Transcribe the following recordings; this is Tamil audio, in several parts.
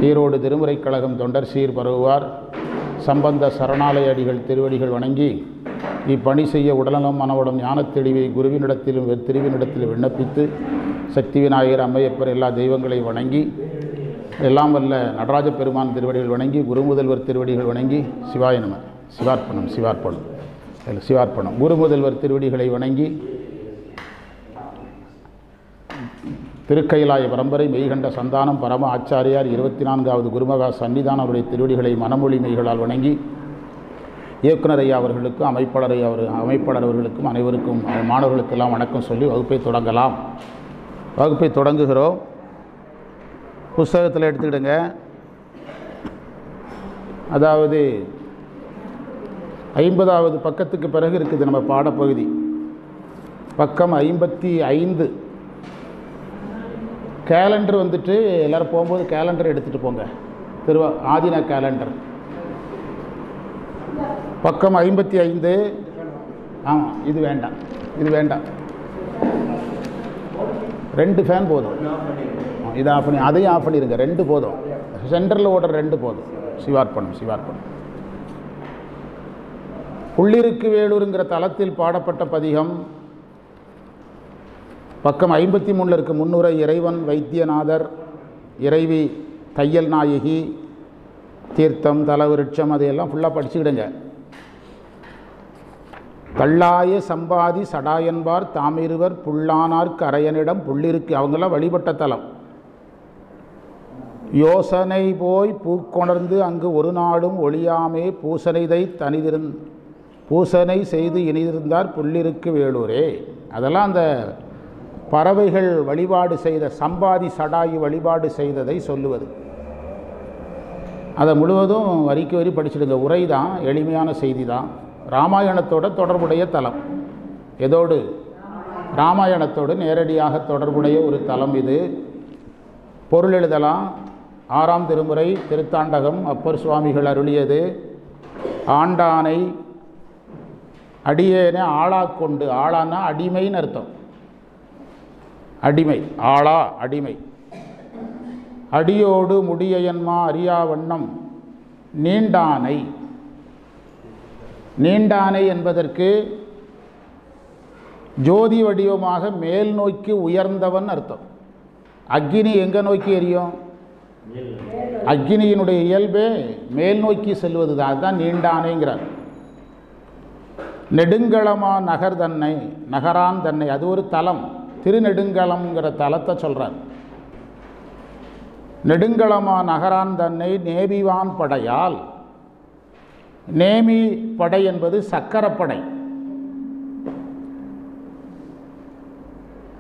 ஈரோடு திருமுறைக் கழகம் தொண்டர் சீர் பரவுவார் சம்பந்த சரணாலய அடிகள் திருவடிகள் வணங்கி இப்பணி செய்ய உடல்நலம் மனவளம் ஞானத் தெளிவை குருவினிடத்திலும் திருவினிடத்திலும் விண்ணப்பித்து சக்தி விநாயகர் அம்மையப்பர் எல்லா தெய்வங்களையும் வணங்கி எல்லாம் வல்ல நடராஜ பெருமான் திருவடிகள் வணங்கி குரு முதல்வர் திருவடிகள் வணங்கி சிவாய நம சிவார்ப்பணம் குரு முதல்வர் திருவடிகளை வணங்கி திருக்கைலாய பரம்பரை மெய்கண்ட சந்தானம் பரம ஆச்சாரியார் 24வது குருமகா சன்னிதான அவருடைய திருவடிகளை மனமொழி மெய்களால் வணங்கி இயக்குனர் ஐயா அவர்களுக்கும் அமைப்பாளர் அவர்களுக்கும் அனைவருக்கும் மாணவர்களுக்கெல்லாம் வணக்கம் சொல்லி வகுப்பை தொடங்குகிறோம். புஸ்தகத்தில் எடுத்துக்கிடுங்க. அதாவது 50வது பக்கத்துக்கு பிறகு இருக்குது நம்ம பாடப்பகுதி. பக்கம் 55. கேலண்டர் வந்துட்டு எல்லோரும் போகும்போது கேலண்டர் எடுத்துகிட்டு போங்க. ஆதின கேலண்டர் பக்கம் 55. ஆமாம், இது வேண்டாம் 2 ஃபேன் போதும். இதை ஆஃப் பண்ணி அதையும் ஆஃப் பண்ணிடுங்க. 2 போதும். சென்டரில் ஓடுற 2 போதும். சிவார்ப்பணம் புள்ளிருக்கு வேலூருங்கிற தளத்தில் பாடப்பட்ட பதிகம் பக்கம் 53 இருக்க முன்னுரை. இறைவன் வைத்தியநாதர், இறைவி தையல் நாயகி, தீர்த்தம் தலவிருட்சம் அதையெல்லாம் ஃபுல்லாக படிச்சுக்கிடுங்க. கல்லாய சம்பாதி சடாயன்பார் தாமிருவர் புல்லானார்க்கு அரையனிடம் புள்ளிருக்கு அவங்கெல்லாம் வழிபட்ட தலம். யோசனை போய் பூக்கொணர்ந்து அங்கு ஒரு நாடும் ஒளியாமே பூசனை செய்து இனிதிருந்தார் புள்ளிருக்கு வேலூரே. அதெல்லாம் அந்த பறவைகள் வழிபாடு செய்த சம்பாதி சடாயு வழிபாடு செய்ததை சொல்லுவது. அதை முழுவதும் வரிக்கு வரி படிச்சுடுங்க. உரை தான், எளிமையான செய்தி தான். ராமாயணத்தோட தொடர்புடைய தலம். எதோடு? ராமாயணத்தோடு நேரடியாக தொடர்புடைய ஒரு தலம் இது. பொருள் எழுதலாம். 6ஆம் திருமுறை திருத்தாண்டகம் அப்பர் சுவாமிகள் அருளியது. ஆண்டானை அடியேனே ஆளாக்கொண்டு, ஆளானா அடிமைன்னு அர்த்தம். அடிமை, ஆளா அடிமை. அடியோடு முடியன்மா அறியாவண்ணம் நீண்டானை என்பதற்கு ஜோதி வடிவமாக மேல் நோக்கி உயர்ந்தவன் அர்த்தம். அக்னி எங்கே நோக்கி எரியும்? அக்னியினுடைய இயல்பே மேல் நோக்கி செல்வது தான். அதுதான் நீண்டானைங்கிறார். நெடுங்களமா நகரான் தன்னை அது ஒரு தலம். திருநெடுங்களம்ங்கிற தலத்தை சொல்கிறார். நெடுங்களமா நகரான் தன்னை நேபிவான் படையால். நேமி படை என்பது சக்கரப்படை.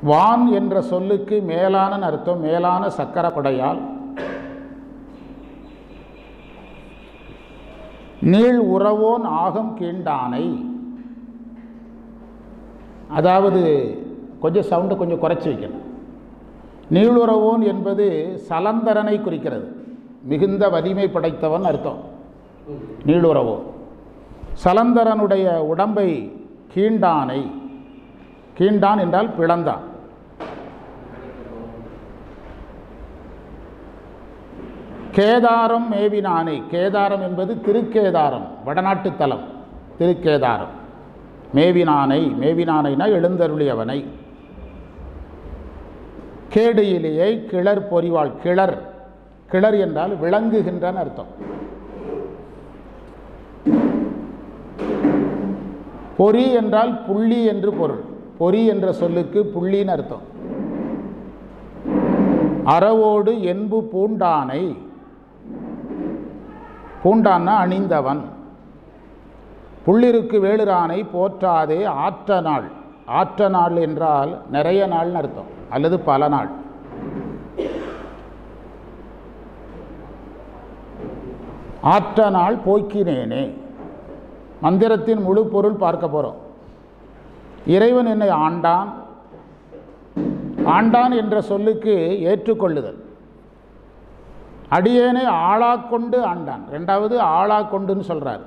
வான் என்ற சொல்லுக்கு மேலான அர்த்தம். மேலான சக்கரப்படையால் நீள் உறவோன் ஆகம் கீண்டானை. அதாவது கொஞ்சம் சவுண்டை கொஞ்சம் குறைச்சி வைக்கணும். நீளுறவோன் என்பது சலந்தரனை குறிக்கிறது. மிகுந்த வலிமை படைத்தவன் அர்த்தம். நீளுறவோன் சலந்தரனுடைய உடம்பை கீண்டானை. கீண்டான் என்றால் பிளந்தான். கேதாரம் மேவினானை. கேதாரம் என்பது திருக்கேதாரம், வடநாட்டு தலம். திருக்கேதாரம் மேவினானைனா எழுந்தருளியவனை. கேடியிலேயே கிளர் பொறிவாள். கிளர் என்றால் விளங்குகின்றன அர்த்தம். பொறி என்றால் புள்ளி என்று பொருள். பொறி என்ற சொல்லுக்கு புள்ளின்னு அர்த்தம். அறவோடு என்பு பூண்டானை. பூண்டான்னா அணிந்தவன். புள்ளிருக்கு வேளுரானை போற்றாதே ஆற்ற நாள். ஆற்ற நாள் என்றால் நிறைய நாள்னு அர்த்தம், அல்லது பல நாள். ஆற்ற நாள் போக்கினேனே. மந்திரத்தின் முழு பொருள் பார்க்க போகிறோம். இறைவன் என்னை ஆண்டான் என்ற சொல்லுக்கு ஏற்றுக்கொள்ளுதல். அடியேனை ஆளாக்கொண்டு ஆண்டான். 2வது ஆளாக்கொண்டுன்னு சொல்கிறார்.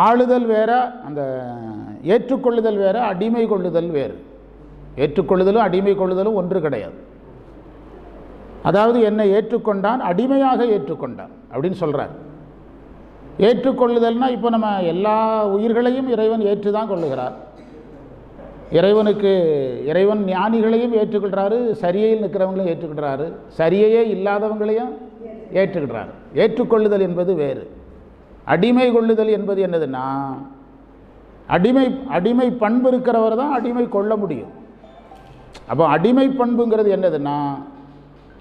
ஆளுதல் வேற, அந்த ஏற்றுக்கொள்ளுதல் வேற, அடிமை கொள்ளுதல் வேறு. ஏற்றுக்கொள்ளுதலும் அடிமை கொள்ளுதலும் ஒன்று கிடையாது. அதாவது என்னை ஏற்றுக்கொண்டான், அடிமையாக ஏற்றுக்கொண்டான் அப்படின்னு சொல்கிறார். ஏற்றுக்கொள்ளுதல்னால் இப்போ நம்ம எல்லா உயிர்களையும் இறைவன் ஏற்று தான் கொள்ளுகிறார். இறைவன் ஞானிகளையும் ஏற்றுக்கொள்கிறாரு, சரியையில் நிற்கிறவங்களையும் ஏற்றுக்கிடுறாரு, சரியையே இல்லாதவங்களையும் ஏற்றுக்கிடுறாரு. ஏற்றுக்கொள்ளுதல் என்பது வேறு. அடிமை கொள்ளுதல் என்பது என்னதுன்னா, அடிமை பண்பு இருக்கிறவர் தான் அடிமை கொள்ள முடியும். அப்போ அடிமை பண்புங்கிறது என்னதுன்னா,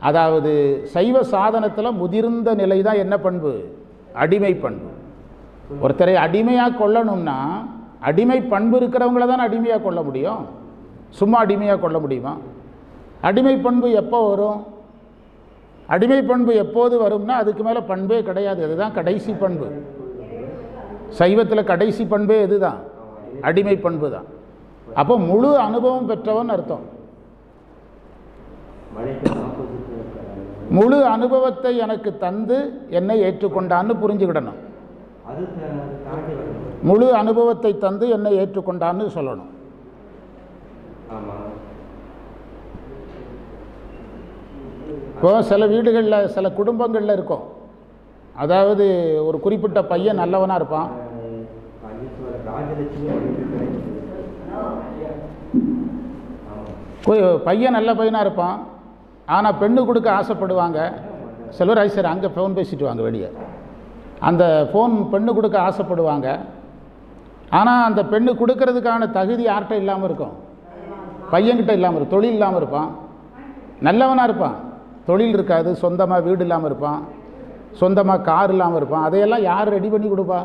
அதாவது சைவ சாதனத்தில் முதிர்ந்த நிலை தான் என்ன பண்பு? அடிமை பண்பு. ஒருத்தரை அடிமையாக கொள்ளணும்னா அடிமை பண்பு இருக்கிறவங்கள தான் அடிமையாக கொள்ள முடியும். சும்மா அடிமையாக கொள்ள முடியுமா? அடிமை பண்பு எப்போ வரும்? அடிமை பண்பு எப்போது வரும்னா அதுக்கு மேலே பண்பே கிடையாது. அதுதான் கடைசி பண்பு. சைவத்தில் கடைசி பண்பே இதுதான், அடிமை பண்பு தான். அப்போ முழு அனுபவம் பெற்றவன் அர்த்தம். முழு அனுபவத்தை எனக்கு தந்து என்னை ஏற்றுக்கொண்டான்னு புரிஞ்சுக்கிடணும். முழு அனுபவத்தை தந்து என்னை ஏற்றுக்கொண்டான்னு சொல்லணும். இப்போ சில வீடுகளில் சில குடும்பங்களில் இருக்கும், அதாவது ஒரு குறிப்பிட்ட பையன் நல்லவனாக இருப்பான், பையன் நல்ல பையனாக இருப்பான், ஆனால் பெண்ணு கொடுக்க ஆசைப்படுவாங்க. சிலர் ஐசர் அங்கே ஃபோன் பேசிட்டு வாங்க வெளியே, அந்த ஃபோன் பெண்ணு கொடுக்க ஆசைப்படுவாங்க. ஆனால் அந்த பெண்ணு கொடுக்கறதுக்கான தகுதி யார்கிட்ட இல்லாமல் இருக்கும்? பையன்கிட்ட இல்லாமல் இருக்கும். தொழில் இல்லாமல் இருப்பான், நல்லவனாக இருப்பான், தொழில் இருக்காது, சொந்தமாக வீடு இல்லாமல் இருப்பான், சொந்தமாக கார் இல்லாமல் இருப்பான். அதையெல்லாம் யார் ரெடி பண்ணி கொடுப்பா?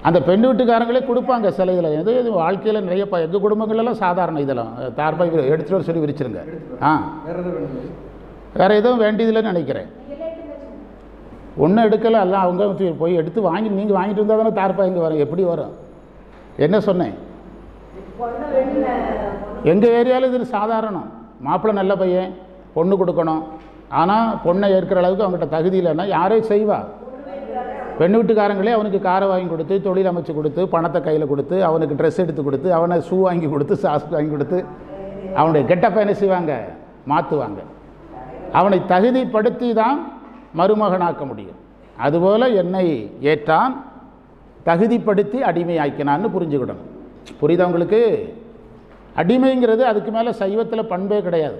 அந்த பெண்ணு வீட்டுக்காரங்களே கொடுப்பாங்க. சில இதில் எது வாழ்க்கையில் நிறைய எங்கள் குடும்பங்களெல்லாம் சாதாரண இதெல்லாம் தார்பாய் எடுத்துகிட்டு வர சொல்லி விரிச்சிருங்க. வேறு எதுவும் வேண்டியதில்லைன்னு நினைக்கிறேன். ஒன்றும் எடுக்கலை, எல்லாம் அவங்க போய் எடுத்து நீங்கள் வாங்கிட்டு இருந்தால் தானே தார்பாய் இங்கே வரும். எப்படி வரும்? என்ன சொன்னேன்? எங்கள் ஏரியாவில் இது சாதாரணம். மாப்பிள்ளை நல்ல பையன், பொண்ணு கொடுக்கணும். ஆனால் பொண்ணை ஏற்கிற அளவுக்கு அவங்ககிட்ட தகுதி இல்லைன்னா யாரே செய்வா? பெண்ணு வீட்டுக்காரங்களே அவனுக்கு காரை வாங்கி கொடுத்து, தொழில் அமைச்சு கொடுத்து, பணத்தை கையில் கொடுத்து, அவனுக்கு ட்ரெஸ் எடுத்து கொடுத்து, அவனை ஷூ வாங்கி கொடுத்து, சாஸ் வாங்கி கொடுத்து, அவனுடைய கெட்டப்ப என்ன செய்வாங்க? மாற்றுவாங்க. அவனை தகுதிப்படுத்தி தான் மருமகனாக்க முடியும். அதுபோல் என்னை ஏற்றான், தகுதிப்படுத்தி அடிமையாக்கினான்னு புரிஞ்சுக்கிடணும். புரியுதா உங்களுக்கு? அடிமைங்கிறது அதுக்கு மேலே சைவத்தில் பண்பே கிடையாது.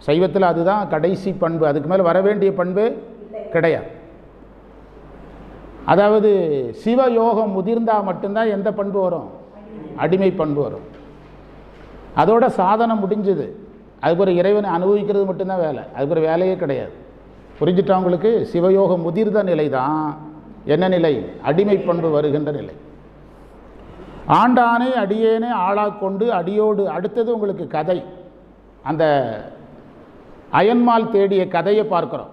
சைவத்தில் அதுதான் கடைசி பண்பு, அதுக்கு மேலே வர வேண்டிய பண்பே கிடையாது. அதாவது சிவயோகம் முதிர்ந்தால் மட்டும்தான் எந்த பண்பு வரும்? அடிமை பண்பு வரும். அதோட சாதனம் முடிஞ்சது. அதுக்கு ஒரு இறைவனை அனுபவிக்கிறது மட்டும்தான் வேலை, அதுக்கு ஒரு வேலையே கிடையாது. புரிஞ்சுட்டவங்களுக்கு சிவயோகம் முதிர்ந்த நிலை தான் என்ன நிலை? அடிமை பண்பு வருகின்ற நிலை. ஆண்டானை அடியேனே ஆளாக கொண்டு அடியோடு. அடுத்தது உங்களுக்கு கதை. அந்த அயன்மால் தேடிய கதையை பார்க்குறோம்.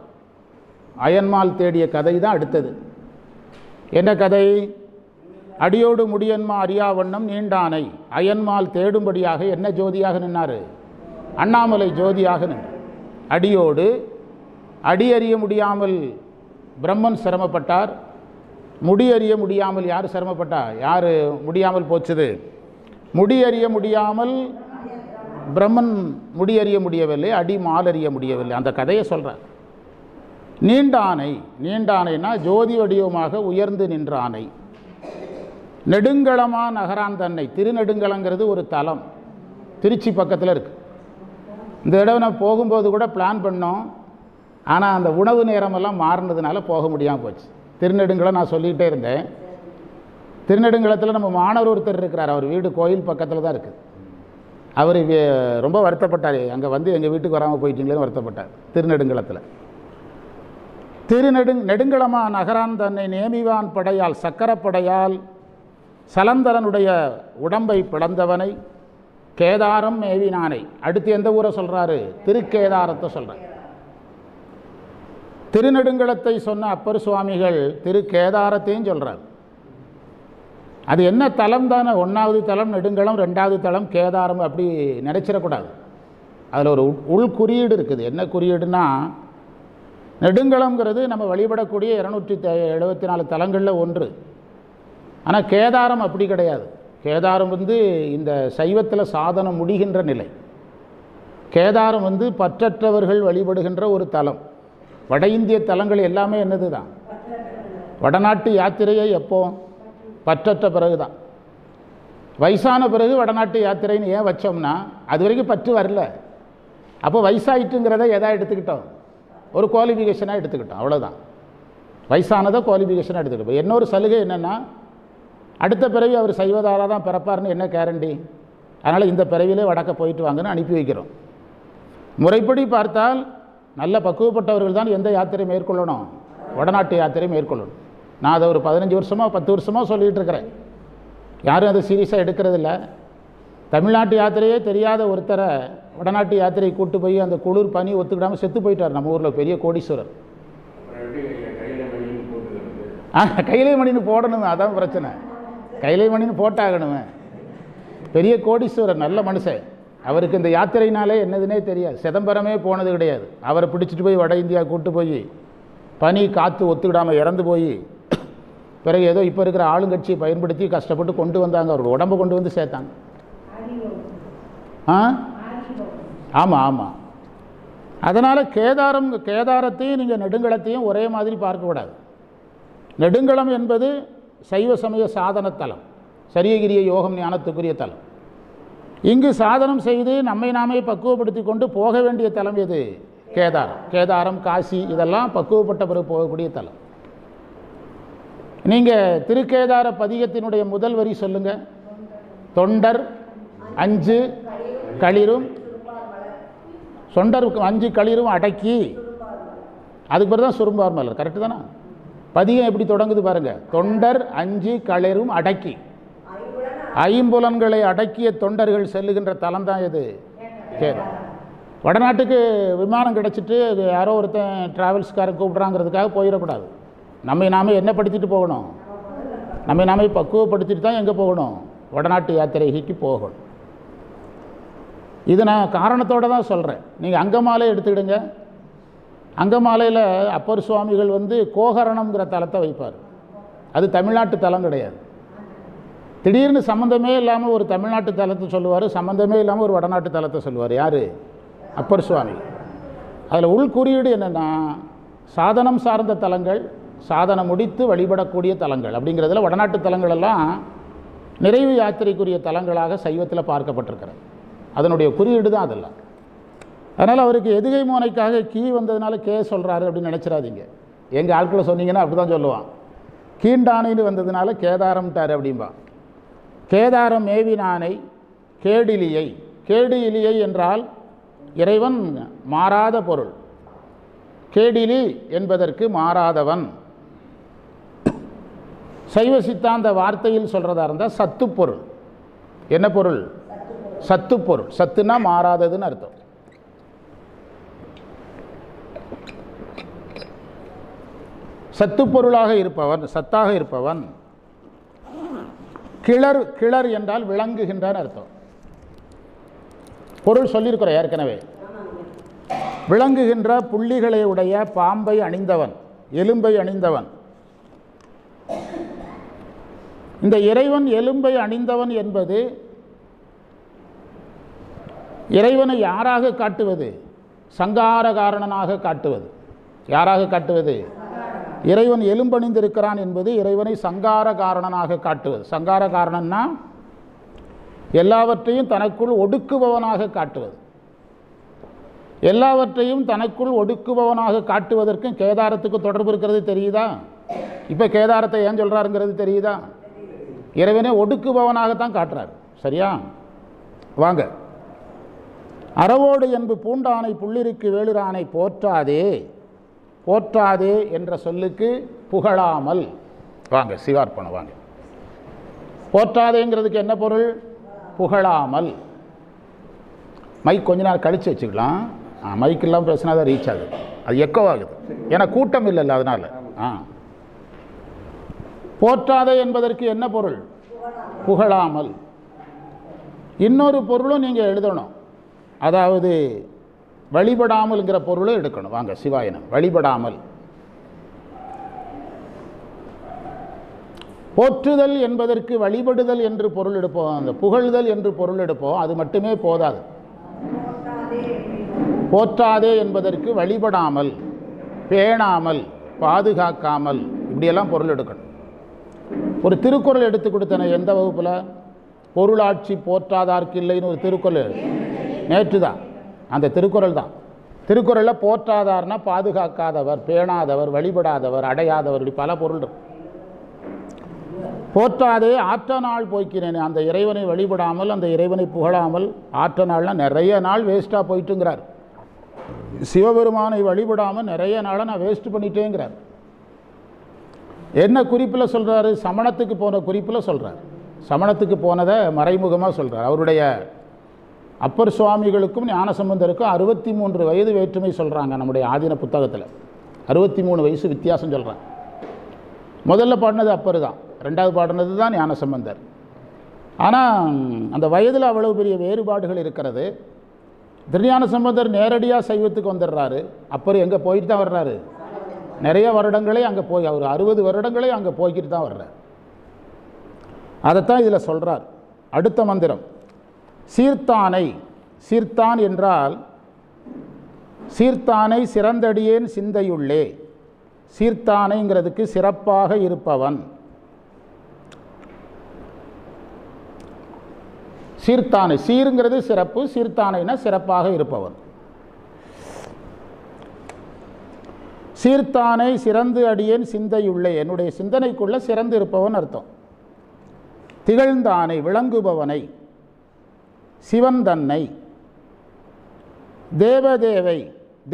அயன்மால் தேடிய கதை தான் அடுத்தது. என்ன கதை? அடியோடு முடியன்மா அறியாவண்ணம் நீண்டானை அயன்மால் தேடும்படியாக என்ன ஜோதியாக நின்னார்? அண்ணாமலை ஜோதியாக நின்றார். அடியோடு அடி அறிய முடியாமல் பிரம்மன் சிரமப்பட்டார். முடி அறிய முடியாமல் யார் சிரமப்பட்டா? யார் முடியாமல் போச்சுது? முடி அறிய முடியாமல் பிரம்மன் முடி அறிய முடியவில்லை, அடி மால் அறிய முடியவில்லை. அந்த கதையை சொல்கிறார். நீண்டானை, நீண்டானைனா ஜோதி வடிவமாக உயர்ந்து நின்ற ஆனை. நெடுங்களமா நகரான் தன்னை. திருநெடுங்களங்கிறது ஒரு தலம், திருச்சி பக்கத்தில் இருக்குது. இந்த இடம் நான் போகும்போது கூட பிளான் பண்ணோம், ஆனால் அந்த உணவு நேரமெல்லாம் மாறினதுனால போக முடியாமல் போச்சு. திருநெடுங்களம் நான் சொல்லிகிட்டே இருந்தேன். திருநெடுங்களத்தில் நம்ம மாணவர் ஒருத்தர் இருக்கிறார், அவர் வீடு கோயில் பக்கத்தில் தான் இருக்குது. அவர் ரொம்ப வருத்தப்பட்டார், அங்கே வந்து எங்கள் வீட்டுக்கு வராமல் போயிட்டீங்களேன்னு வருத்தப்பட்டார். திருநெடுங்களத்தில் நெடுங்களமா நகரான் தன்னை நேமிவான் படையால் சக்கரப்படையால் சலந்தரனுடைய உடம்பை பிளந்தவனை கேதாரம் மேவினானை. அடுத்து எந்த ஊரை சொல்கிறாரு? திருக்கேதாரத்தை சொல்கிறார். திருநெடுங்களத்தை சொன்ன அப்பர் சுவாமிகள் திருக்கேதாரத்தையும் சொல்கிறார். அது என்ன தலம் தானே? ஒன்றாவது தலம் நெடுங்களம், ரெண்டாவது தலம் கேதாரம், அப்படி நினைச்சிடக்கூடாது. அதில் ஒரு உள்குறியீடு இருக்குது. என்ன குறியீடுனா, நெடுங்களம்ங்கிறது நம்ம வழிபடக்கூடிய 274 தலங்களில் ஒன்று. ஆனால் கேதாரம் அப்படி கிடையாது. கேதாரம் வந்து இந்த சைவத்தில் சாதனம் முடிகின்ற நிலை. கேதாரம் வந்து பற்றற்றவர்கள் வழிபடுகின்ற ஒரு தலம். வட இந்திய தலங்கள் எல்லாமே என்னது தான்? வடநாட்டு யாத்திரையை எப்போ? பற்றற்ற பிறகு தான். வயசான பிறகு வடநாட்டு யாத்திரைன்னு ஏன் வச்சோம்னா அது வரைக்கும் பற்று வரல. அப்போ வயசாயிட்டுங்கிறத எதா எடுத்துக்கிட்டோம்? ஒரு குவாலிஃபிகேஷனாக எடுத்துக்கிட்டோம், அவ்வளோதான். வயசானதை குவாலிஃபிகேஷனாக எடுத்துக்கிட்டோம். இன்னொரு சலுகை என்னென்னா, அடுத்த பிறவி அவர் சைவதாராக தான் பிறப்பார்னு என்ன கேரண்டி? அதனால் இந்த பிறவிலே வடக்க போயிட்டு வாங்கன்னு அனுப்பி வைக்கிறோம். முறைப்படி பார்த்தால் நல்ல பக்குவப்பட்டவர்கள் தான் எந்த யாத்திரை மேற்கொள்ளணும்? வடநாட்டு யாத்திரை மேற்கொள்ளணும். நான் அதை ஒரு 15 வருஷமாக 10 வருஷமாக சொல்லிகிட்டு இருக்கிறேன். யாரும் அதை சீரியஸாக எடுக்கிறதில்ல. தமிழ்நாட்டு யாத்திரையே தெரியாத ஒருத்தரை வடநாட்டு யாத்திரை கூட்டு போய் அந்த குளிர் பனி ஒத்துக்கிடாமல் செத்து போயிட்டார் நம்ம ஊரில் பெரிய கோடீஸ்வரர். கைலை மணின்னு போடணுமே, அதான் பிரச்சனை. கைலை மணின்னு போட்டாகணுமே. பெரிய கோடீஸ்வரர், நல்ல மனுஷன். அவருக்கு இந்த யாத்திரைனாலே என்னதுன்னே தெரியாது. சிதம்பரமே போனது கிடையாது. அவரை பிடிச்சிட்டு போய் வட இந்தியா கூட்டு போய் பனி காற்று ஒத்துக்கிடாமல் இறந்து போய் பிறகு ஏதோ இப்போ இருக்கிற ஆளுங்கட்சியை பயன்படுத்தி கஷ்டப்பட்டு கொண்டு வந்தாங்க. அவரோட உடம்பை கொண்டு வந்து சேர்த்தாங்க. ஆமாம் ஆமாம். அதனால் கேதாரத்தையும் நீங்கள் நெடுங்களத்தையும் ஒரே மாதிரி பார்க்கக்கூடாது. நெடுங்களம் என்பது சைவ சமய சாதனத்தலம், சரியகிரிய யோகம் ஞானத்துக்குரிய தலம். இங்கு சாதனம் செய்து நம்மை நாமே பக்குவப்படுத்தி கொண்டு போக வேண்டிய தலம் எது? கேதாரம். கேதாரம், காசி இதெல்லாம் பக்குவப்பட்ட பிறகு போகக்கூடிய தலம். நீங்கள் திருக்கேதார பதிகத்தினுடைய முதல் வரி சொல்லுங்கள். தொண்டர் 5 களிரும், தொண்டருக்கு 5 களிரும் அடக்கி, அதுக்கு பிறகு தான் சுரும்பார் மலர். கரெக்டு தானே? பதிகம் எப்படி தொடங்குது பாருங்கள். தொண்டர் 5 களிரும் அடக்கி, ஐம்புலன்களை அடக்கிய தொண்டர்கள் செல்லுகின்ற தலம் தான் எது? கேதாரம். வடநாட்டுக்கு விமானம் கிடச்சிட்டு யாரோ ஒருத்தன் ட்ராவல்ஸ்காரன் கூப்பிட்றாங்கிறதுக்காக போயிடக்கூடாது. நம்மை நாமே என்ன படுத்திட்டு போகணும்? நம்மை நாமே பக்குவப்படுத்திட்டு தான் எங்கே போகணும்? வடநாட்டு யாத்திரைக்கு போகணும். இது நான் காரணத்தோடு தான் சொல்கிறேன். நீங்கள் அங்கமாலை எடுத்துக்கிடுங்க. அங்கமாலையில் அப்பர் சுவாமிகள் வந்து கோகரணம்ங்கிற தலத்தை வைப்பார். அது தமிழ்நாட்டு தலம் கிடையாது. திடீர்னு சம்மந்தமே இல்லாமல் ஒரு தமிழ்நாட்டு தலத்தை சொல்லுவார், சம்மந்தமே இல்லாமல் ஒரு வடநாட்டு தலத்தை சொல்லுவார். யார்? அப்பர் சுவாமி. அதில் உள்குறியீடு என்னென்னா, சாதனம் சார்ந்த தலங்கள், சாதனம் முடித்து வழிபடக்கூடிய தலங்கள் அப்படிங்கிறதுல வடநாட்டு தலங்கள் எல்லாம் நிறைவு யாத்திரைக்குரிய தலங்களாக சைவத்தில் பார்க்கப்பட்டிருக்கிறது. அதனுடைய குறியீடு தான் அதெல்லாம். அதனால் அவருக்கு எதுகை மோனைக்காக கீ வந்ததுனால கே சொல்கிறாரு அப்படின்னு நினச்சிடாதீங்க. எங்கள் ஆட்களை சொன்னீங்கன்னா அப்படி தான் சொல்லுவான். கீண்டானைன்னு வந்ததுனால கேதாரம்ட்டார் அப்படின்பா. கேதாரம் மேவினானை கேடிலியை. கேடு இலியை என்றால் இறைவன் மாறாத பொருள். கேடிலி என்பதற்கு மாறாதவன். சைவ சித்தாந்த வார்த்தையில் சொல்கிறதா இருந்தால் சத்து பொருள். என்ன பொருள்? சத்து பொருள். சத்துனா மாறாததுன்னு அர்த்தம். சத்து பொருளாக இருப்பவன், சத்தாக இருப்பவன். கிளர், கிளர் என்றால் விளங்குகின்றான் அர்த்தம். பொருள் சொல்லியிருக்கிறோம் ஏற்கனவே. விளங்குகின்ற புள்ளிகளை உடைய பாம்பை அணிந்தவன், எலும்பை அணிந்தவன். இந்த இறைவன் எலும்பை அணிந்தவன் என்பது இறைவனை யாராக காட்டுவது? சங்கார காரணனாக காட்டுவது. யாராக காட்டுவது? இறைவன் எலும்பணிந்திருக்கிறான் என்பது இறைவனை சங்கார காரணனாக காட்டுவது. சங்கார காரணம்னா எல்லாவற்றையும் தனக்குள் ஒடுக்குபவனாக காட்டுவது. எல்லாவற்றையும் தனக்குள் ஒடுக்குபவனாக காட்டுவதற்கும் கேதாரத்துக்கு தொடர்பு இருக்கிறது தெரியுதா? இப்போ கேதாரத்தை ஏன் சொல்கிறாருங்கிறது தெரியுதா? இறைவனை ஒடுக்குபவனாகத்தான் காட்டுறார். சரியா? வாங்க. அறவோடு என்பு பூண்டானை புள்ளிருக்கு வேளுரானை போற்றாதே. போற்றாதே என்ற சொல்லுக்கு புகழாமல். வாங்க சிவார்ப்பணம் வாங்க. போற்றாதேங்கிறதுக்கு என்ன பொருள்? புகழாமல். மைக் கொஞ்ச நேரம் கழித்து வச்சுக்கலாம். மைக்கெல்லாம் பேசினா தான் ரீச் ஆகுது. அது எக்கோ ஆகுது. ஏன்னா கூட்டம் இல்லைல்ல, அதனால். போற்றாதே என்பதற்கு என்ன பொருள்? புகழாமல். இன்னொரு பொருளும் நீங்கள் எழுதணும். அதாவது வழிபடாமல்ங்கிற பொருளை எடுக்கணும். வாங்க சிவாயனம். வழிபடாமல். போற்றுதல் என்பதற்கு வழிபடுதல் என்று பொருள் எடுப்போம், அந்த புகழ்தல் என்று பொருள் எடுப்போம். அது மட்டுமே போதாது. போற்றாதே என்பதற்கு வழிபடாமல், பேணாமல், பாதுகாக்காமல், இப்படியெல்லாம் பொருள் எடுக்கணும். ஒரு திருக்குறள் எடுத்து கொடுத்தன எந்த வகுப்பில்? பொருளாட்சி போற்றாதார்க்கு இல்லைன்னு ஒரு திருக்குறள் நேற்று தான். அந்த திருக்குறள் தான். திருக்குறளில் போற்றாதார்னா பாதுகாக்காதவர், பேணாதவர், வழிபடாதவர், அடையாதவர், இப்படி பல பொருள் இருக்கு. போற்றாதே ஆற்ற நாள் போய்க்கிறேன், அந்த இறைவனை வழிபடாமல், அந்த இறைவனை புகழாமல் ஆற்ற நாள்னால் நிறைய நாள் வேஸ்ட்டாக போயிட்டுங்கிறார். சிவபெருமானை வழிபடாமல் நிறைய நாளை நான் வேஸ்ட் பண்ணிட்டேங்கிறார். என்ன குறிப்பில் சொல்கிறாரு? சமணத்துக்கு போன குறிப்பில் சொல்கிறார். சமணத்துக்கு போனதை மறைமுகமாக சொல்கிறார். அவருடைய அப்பர் சுவாமிகளுக்கும் ஞானசம்பந்தருக்கும் 63 வயது வேற்றுமை சொல்கிறாங்க. நம்முடைய ஆதீன புத்தகத்தில் 63 வயசு வித்தியாசம் சொல்கிறாங்க. முதல்ல பாடினது அப்பர் தான், ரெண்டாவது பாடினது தான் ஞானசம்பந்தர். ஆனால் அந்த வயதில் அவ்வளவு பெரிய வேறுபாடுகள் இருக்கிறது. திருஞான சம்பந்தர் நேரடியாக சைவத்துக்கு வந்துடுறாரு. அப்பர் எங்கே போயிட்டு தான் வர்றாரு? நிறைய வருடங்களே அங்கே போய், அவர் 60 வருடங்களே அங்கே போய்கிட்டு தான் வர்றார். அதைத்தான் இதில் சொல்கிறார். அடுத்த மந்திரம் சீர்த்தானை. சீர்த்தான் என்றால் சீர்த்தானை சிறந்தடியேன் சிந்தையுள்ளே. சீர்த்தானைங்கிறதுக்கு சிறப்பாக இருப்பவன். சீர்த்தானை, சீருங்கிறது சிறப்பு, சீர்த்தானைனா சிறப்பாக இருப்பவன். சீர்த்தானை சிறந்து அடியேன் சிந்தையுள்ளே, என்னுடைய சிந்தனைக்குள்ள சிறந்து இருப்பவன் அர்த்தம். திகழ்ந்தானை விளங்குபவனை, சிவன் தன்னை, தேவதேவை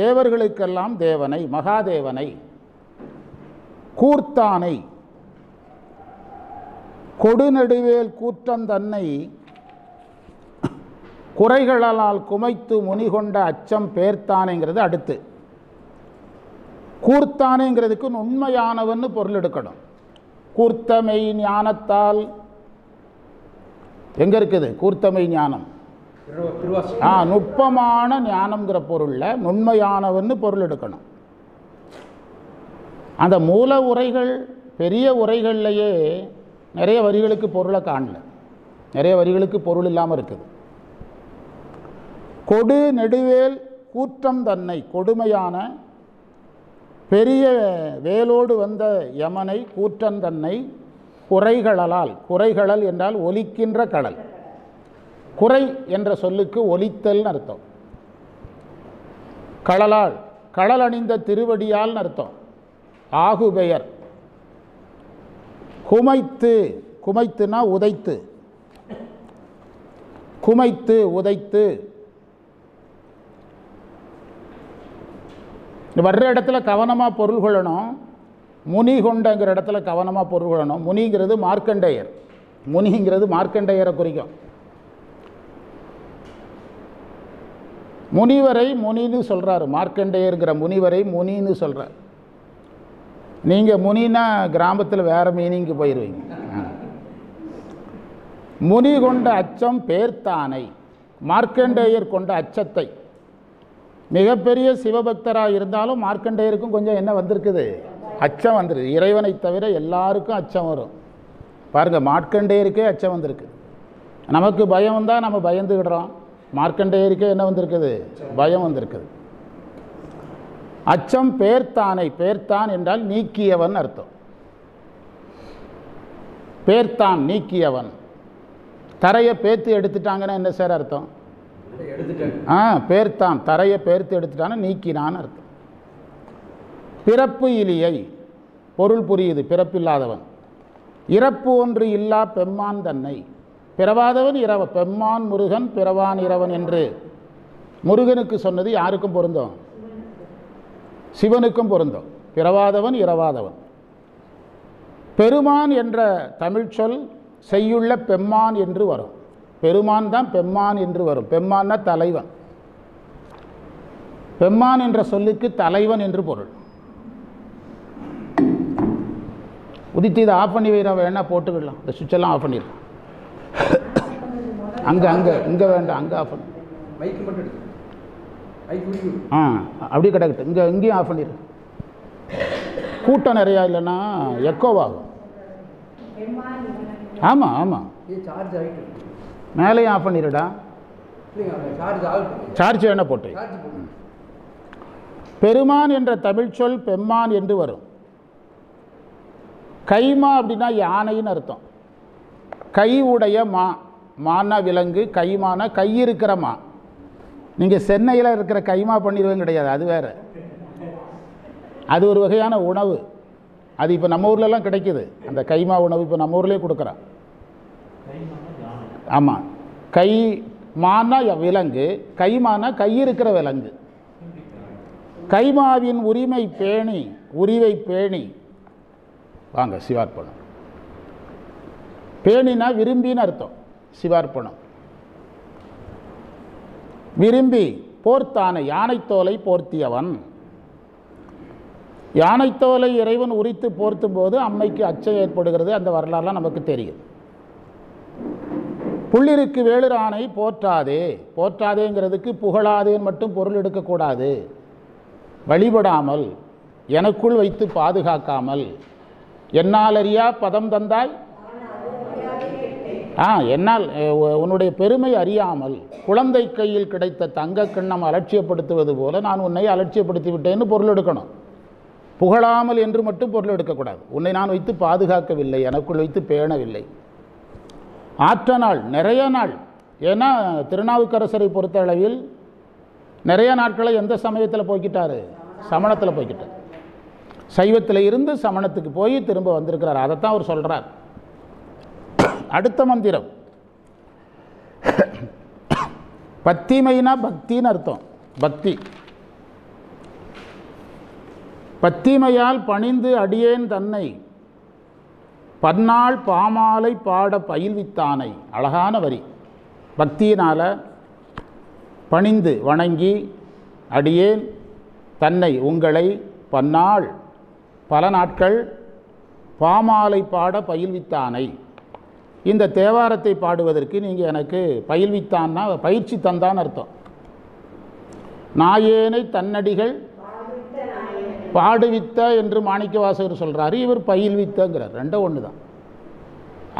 தேவர்களுக்கெல்லாம் தேவனை, மகாதேவனை, கூர்த்தானை கொடுநெடுவேல் கூற்றந்தன்னை, குறைகளால் குமைத்து முனிகொண்ட அச்சம் பேர்த்தானைங்கிறது அடுத்து. கூர்த்தானைங்கிறதுக்கு உண்மையானவன்னு பொருள் எடுக்கணும். கூர்த்தமை ஞானத்தால் எங்கே இருக்குது? கூர்த்தமை ஞானம் நுட்பமான ஞானம்ங்கிற பொருளில் நுண்மையானவன்னு பொருள் எடுக்கணும். அந்த மூல உரைகள் பெரிய உரைகள்லையே நிறைய வரிகளுக்கு பொருளை காணல, நிறைய வரிகளுக்கு பொருள் இல்லாமல் இருக்குது. கொடு நெடுவேல் கூற்றம் தன்னை, கொடுமையான பெரிய வேலோடு வந்த யமனை, கூற்றன் தன்னை, குறைகளால், குறைகளல் என்றால் ஒலிக்கின்ற கடல். குறை என்ற சொல்லுக்கு ஒலித்தல் அர்த்தம். கடலால், கடல் அணிந்த திருவடியால் அர்த்தம். ஆகுபெயர். குமைத்து, குமைத்துனா உதைத்து, குமைத்து உதைத்து. வர்ற இடத்துல கவனமாக பொருள் கொள்ளணும். முனி கொண்டங்கிற இடத்துல கவனமாக பொருள் கொள்ளணும். முனிங்கிறது மார்க்கண்டேயர், முனிங்கிறது மார்க்கண்டேயரை குறிக்கும். முனிவரை முனின்னு சொல்கிறாரு, மார்க்கண்டேயருங்கிற முனிவரை முனின்னு சொல்கிறார். நீங்கள் முனினா கிராமத்தில் வேறு மீனிங்கு போயிடுவீங்க. முனி கொண்ட அச்சம் பேர்த்தானை, மார்க்கண்டேயர் கொண்ட அச்சத்தை. மிகப்பெரிய சிவபக்தராக இருந்தாலும் மார்க்கண்டேயருக்கும் கொஞ்சம் என்ன வந்திருக்குது? அச்சம் வந்துருக்கு. இறைவனை தவிர எல்லாருக்கும் அச்சம் வரும். பாருங்கள், மார்க்கண்டேயருக்கே அச்சம் வந்திருக்கு. நமக்கு பயம் வந்தால் நம்ம பயந்துக்கிடுறோம். மார்க்கண்டேயருக்கே என்ன வந்திருக்குது? பயம் வந்திருக்குது. அச்சம் பேர்த்தானை. பேர்த்தான் என்றால் நீக்கியவன் அர்த்தம். பேர்த்தான் நீக்கியவன். தரையை பேர்த்து எடுத்துட்டாங்கன்னா என்ன சார் அர்த்தம்? பேர்த்தான், தரையை பேர்த்து எடுத்துட்டான்னு நீக்கினான்னு அர்த்தம். பிறப்பு இலியை, பொருள் புரியுது, பிறப்பில்லாதவன். இறப்பு ஒன்று இல்லா பெம்மான் தன்னை, பிறவாதவன் இரவ. பெம்மான் முருகன் பிறவான் இரவன் என்று முருகனுக்கு சொன்னது யாருக்கும் பொருந்தும்? சிவனுக்கும் பொருந்தும். பிறவாதவன் இரவாதவன். பெருமான் என்ற தமிழ் சொல் செய்யுள்ள பெம்மான் என்று வரும். பெருமான் தான் பெம்மான் என்று வரும். பெம்மான்னா தலைவன். பெம்மான் என்ற சொல்லுக்கு தலைவன் என்று பொருள். உதித்து இதை ஆஃப் பண்ணி வைர, வேணா போட்டுக்கிடலாம். இந்த சுவிட்செல்லாம் ஆஃப் பண்ணிடலாம். அங்கே அங்கே இங்கே வேண்டாம், அங்கே ஆஃப் பண்ணு. அப்படி கிடக்கட்டும். இங்கே இங்கேயும் ஆஃப் பண்ணிடு. கூட்டம் நிறையா இல்லைன்னா எக்கோவாகும். ஆமாம் ஆமாம், மேலேயும் ஆஃப் பண்ணிடுடா. சார்ஜ் வேணா போட்டு பெருமான் என்ற தமிழ் சொல் பெம்மான் என்று வரும். கைமா அப்படின்னா யானைன்னு அர்த்தம். கை உடைய மா, மானா விலங்கு, கைமான கை இருக்கிற மா. நீங்கள் சென்னையில் இருக்கிற கைமா பண்ணிடுவேன் கிடையாது, அது வேறு. அது ஒரு வகையான உணவு. அது இப்போ நம்ம ஊர்லலாம் கிடைக்கிது. அந்த கைமா உணவு இப்போ நம்ம ஊர்லேயே கொடுக்குறான். ஆமாம், கை மானா விலங்கு, கைமானா கை இருக்கிற விலங்கு. கைமாவின் உரிமை பேணி, உரிவை பேணி. வாங்க சிவார்ப்பணம். பேணினா விரும்பின்னு அர்த்தம். சிவார்ப்பணம் விரும்பி போர்த்தான யானைத்தோலை போர்த்தியவன். யானைத்தோலை இறைவன் உரித்து போர்த்தும் போது அம்மைக்கு அச்சம் ஏற்படுகிறது. அந்த வரலாறுலாம் நமக்கு தெரியும். புள்ளிருக்கு வேளுரானை போற்றாதே, போற்றாதேங்கிறதுக்கு புகழாதேன்னு மட்டும் பொருள் எடுக்கக்கூடாது. வழிபடாமல், எனக்குள் வைத்து பாதுகாக்காமல், என்னால் அறியா பதம் தந்தாய், என்னால் உன்னுடைய பெருமை அறியாமல், குழந்தை கையில் கிடைத்த தங்க கிண்ணம் அலட்சியப்படுத்துவது போல நான் உன்னை அலட்சியப்படுத்தி விட்டேன்னு பொருள் எடுக்கணும். புகழாமல் என்று மட்டும் பொருள் எடுக்கக்கூடாது. உன்னை நான் வைத்து பாதுகாக்கவில்லை, எனக்குள் வைத்து பேணவில்லை. ஆற்ற நாள், நிறைய நாள். ஏன்னா திருநாவுக்கரசரை பொறுத்த அளவில் நிறைய நாட்களை எந்த சமயத்தில் போய்கிட்டார்? சமணத்தில் போய்கிட்டார். சைவத்தில் இருந்து சமணத்துக்கு போய் திரும்ப வந்திருக்கிறார். அதைத்தான் அவர் சொல்கிறார். அடுத்த மந்திரம் பத்திமைனா பக்தின்னு அர்த்தம். பக்தி. பத்திமையால் பணிந்து அடியேன் தன்னை பன்னாள் பாமாலை பாட பயில்வித்தானை. அழகான வரி. பக்தியினால் பணிந்து வணங்கி அடியேன் தன்னை உங்களை பன்னாள் பல நாட்கள் பாமாலை பாட பயில்வித்தானை. இந்த தேவாரத்தை பாடுவதற்கு நீங்கள் எனக்கு பயில்வித்தான்னா பயிற்சி தந்தான்னு அர்த்தம். நாயேனை தன்னடிகள் பாடுவித்த என்று மாணிக்கவாசகர் சொல்கிறாரு. இவர் பயில்வித்தங்கிறார். ரெண்டும் ஒன்று தான்.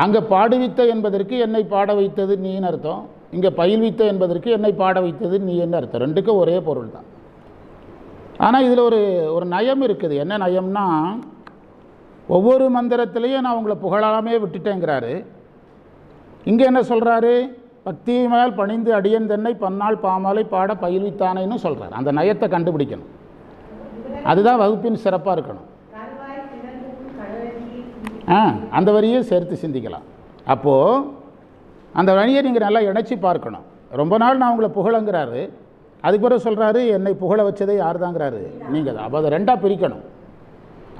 அங்கே பாடுவித்த என்பதற்கு என்னை பாட வைத்தது நீன்னு அர்த்தம். இங்கே பயில்வித்த என்பதற்கு என்னை பாட வைத்தது நீ என்ன அர்த்தம். ரெண்டுக்கும் ஒரே பொருள் தான். ஆனால் இதில் ஒரு நயம் இருக்குது. என்ன நயம்னா, ஒவ்வொரு மந்திரத்திலையும் நான் உங்களை புகழாமே விட்டுட்டேங்கிறாரு. இங்கே என்ன சொல்கிறாரு? பக்தி மேல் பணிந்து அடியன் தன்னை பன்னாள் பாமாலை பாட பயில்வித்தானேன்னு சொல்கிறார். அந்த நயத்தை கண்டுபிடிக்கணும். அதுதான் வகுப்பின் சிறப்பாக இருக்கணும். அந்த வரியை சேர்த்து சிந்திக்கலாம். அப்போது அந்த வரியை நீங்கள் நல்லா இணைச்சி பார்க்கணும். ரொம்ப நாள் நான் உங்களை புகழங்கிறாரு. அதுக்கு பிறகு சொல்கிறாரு என்னை புகழ வச்சதே யார் தாங்கிறாரு? நீங்கள் தான். அப்போ அதை ரெண்டாக பிரிக்கணும்.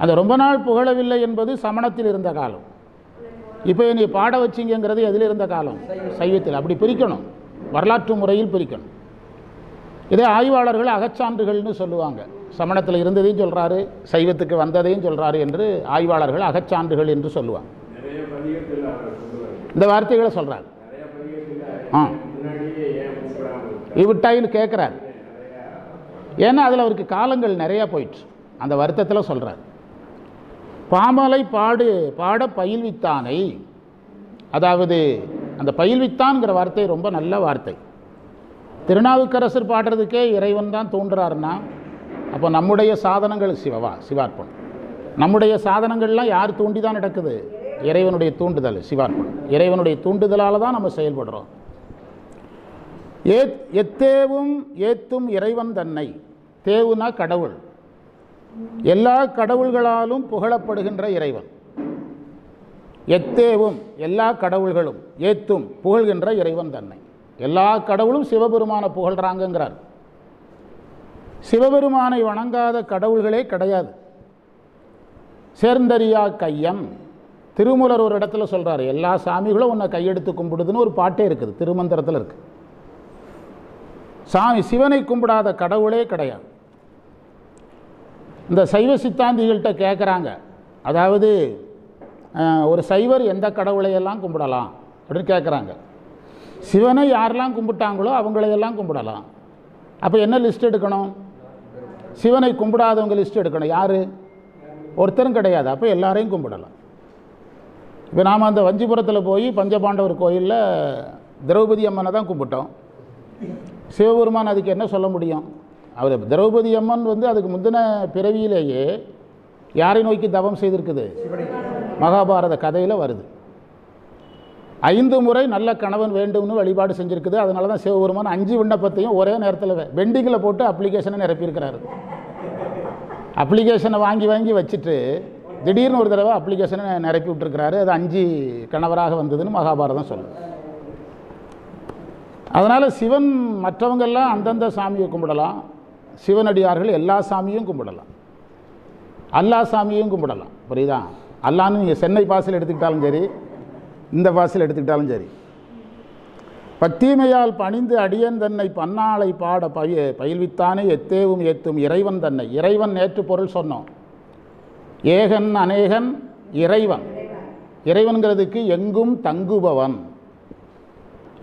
அந்த ரொம்ப நாள் புகழவில்லை என்பது சமணத்தில் இருந்த காலம். இப்போ நீ பாட வச்சிங்கிறது எதில் இருந்த காலம்? சைவத்தில். அப்படி பிரிக்கணும். வரலாற்று முறையில் பிரிக்கணும். இதே ஆய்வாளர்கள் அகச்சான்றுகள்னு சொல்லுவாங்க. சமணத்தில் இருந்ததையும் சொல்கிறாரு, சைவத்துக்கு வந்ததையும் சொல்கிறாரு என்று ஆய்வாளர்கள் அகச்சான்றுகள் என்று சொல்லுவாங்க. இந்த வார்த்தைகளை சொல்கிறார். விட்டாயின்னு கேட்குறார். ஏன்னா அதில் அவருக்கு காலங்கள் நிறையா போயிட்டு அந்த வருத்தத்தில் சொல்கிறார். பாமலை பாட பயில்வித்தானை. அதாவது அந்த பயில்வித்தான்கிற வார்த்தை ரொம்ப நல்ல வார்த்தை. திருநாவுக்கரசர் பாடுறதுக்கே இறைவன் தான் தூண்டுறாருன்னா அப்போ நம்முடைய சாதனங்கள் சிவார்ப்பணம். நம்முடைய சாதனங்கள்லாம் யார் தூண்டி தான் நடக்குது? இறைவனுடைய தூண்டுதல். சிவார்ப்பணம் இறைவனுடைய தூண்டுதலால் தான் நம்ம செயல்படுறோம். எத்தேவும் ஏத்தும் இறைவன் தன்னை. தேவுனா கடவுள். எல்லா கடவுள்களாலும் புகழப்படுகின்ற இறைவன். எத்தேவும் எல்லா கடவுள்களும், ஏத்தும் புகழ்கின்ற இறைவன் தன்னை. எல்லா கடவுளும் சிவபெருமானை புகழ்கிறாங்கிறார். சிவபெருமானை வணங்காத கடவுள்களே கிடையாது. சேர்ந்தறியா கையம். திருமூலர் ஒரு இடத்துல சொல்கிறார், எல்லா சாமிகளும் உன்னை கையெடுத்து கும்பிடுதுன்னு ஒரு பாட்டே இருக்குது, திருமந்திரத்தில் இருக்குது. சாமி சிவனை கும்பிடாத கடவுளே கிடையாது. இந்த சைவ சித்தாந்திகள்கிட்ட கேட்குறாங்க, அதாவது ஒரு சைவர் எந்த கடவுளையெல்லாம் கும்பிடலாம் அப்படின்னு கேட்குறாங்க. சிவனை யாரெல்லாம் கும்பிட்டாங்களோ அவங்களையெல்லாம் கும்பிடலாம். அப்போ என்ன லிஸ்ட் எடுக்கணும்? சிவனை கும்பிடாதவங்க லிஸ்ட் எடுக்கணும். யார்? ஒருத்தரும் கிடையாது. அப்போ எல்லாரையும் கும்பிடலாம். இப்போ நாம் அந்த வஞ்சிபுரத்தில் போய் பஞ்சபாண்டவர் கோயிலில் திரௌபதி அம்மனை தான் கும்பிட்டோம். சிவபெருமான் அதுக்கு என்ன சொல்ல முடியும்? அவர் திரௌபதி அம்மன் அதுக்கு முந்தின பிறவியிலேயே யாரை நோக்கி தவம் செய்திருக்குது? மகாபாரத கதையில் வருது. 5 முறை நல்ல கணவன் வேண்டும்னு வழிபாடு செஞ்சுருக்குது. அதனால தான் சிவபெருமான் 5 விண்ணப்பத்தையும் ஒரே நேரத்தில் பெண்டிங்கில் போட்டு அப்ளிகேஷனை நிரப்பியிருக்கிறாரு. அப்ளிகேஷனை வாங்கி வச்சுட்டு திடீர்னு ஒரு தடவை அப்ளிகேஷனை நிரப்பி விட்டுருக்கிறாரு. அது 5 கணவராக வந்ததுன்னு மகாபாரதம் சொல்லுது. அதனால் சிவன் மற்றவங்கெல்லாம் அந்தந்த சாமியை கும்பிடலாம், சிவனடியார்கள் எல்லா சாமியும் கும்பிடலாம், அல்லா சாமியும் கும்பிடலாம். புரியுதா? அல்லான்னு நீங்கள் சென்னை பாசில் எடுத்துக்கிட்டாலும் சரி, இந்த பாசில் எடுத்துக்கிட்டாலும் சரி. பத்தீமையால் பணிந்து அடியன் தன்னை பன்னாளை பாட பயில்வித்தானே எத்தேவும் ஏத்தும் இறைவன் தன்னை. இறைவன் நேற்று பொருள் சொன்னோம். ஏகன் அநேகன் இறைவன். இறைவன்கிறதுக்கு எங்கும் தங்குபவன்.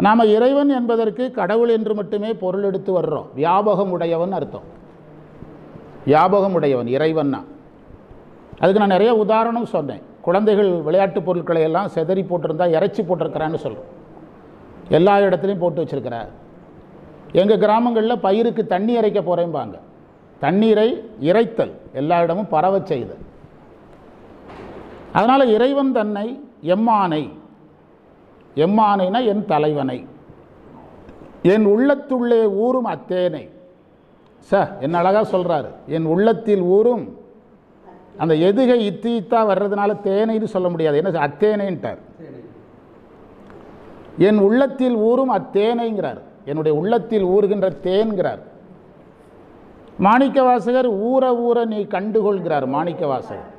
நாம் இறைவன் என்பதற்கு கடவுள் என்று மட்டுமே பொருள் எடுத்து வர்றோம். வியாபகம் உடையவன் அர்த்தம். வியாபகம் உடையவன் இறைவன்னா. அதுக்கு நான் நிறைய உதாரணம் சொன்னேன். குழந்தைகள் விளையாட்டு பொருட்களை எல்லாம் செதறி போட்டிருந்தா இறைச்சி போட்டிருக்கிறான்னு சொல்கிறோம். எல்லா இடத்துலையும் போட்டு வச்சுருக்கிறார். எங்கள் கிராமங்களில் பயிருக்கு தண்ணி இறைக்க போகிறேன்பாங்க. தண்ணீரை இறைத்தல், எல்லா இடமும் பரவ செய்தல். அதனால் இறைவன் தன்னை எம்மானை, எம்மானைனா என் தலைவனை, என் உள்ளத்துள்ளே ஊரும் அத்தேனை. என்ன அழகாக சொல்கிறாரு. என் உள்ளத்தில் ஊரும். அந்த எதுகை இத்தா வர்றதுனால தேனைன்னு சொல்ல முடியாது. என்ன அத்தேனைன்ட்டார். என் உள்ளத்தில் ஊரும் அத்தேனைங்கிறார். என்னுடைய உள்ளத்தில் ஊறுகின்ற தேன்கிறார். மாணிக்க வாசகர் ஊற ஊற நீ கண்டுகொள்கிறார். மாணிக்க வாசகர்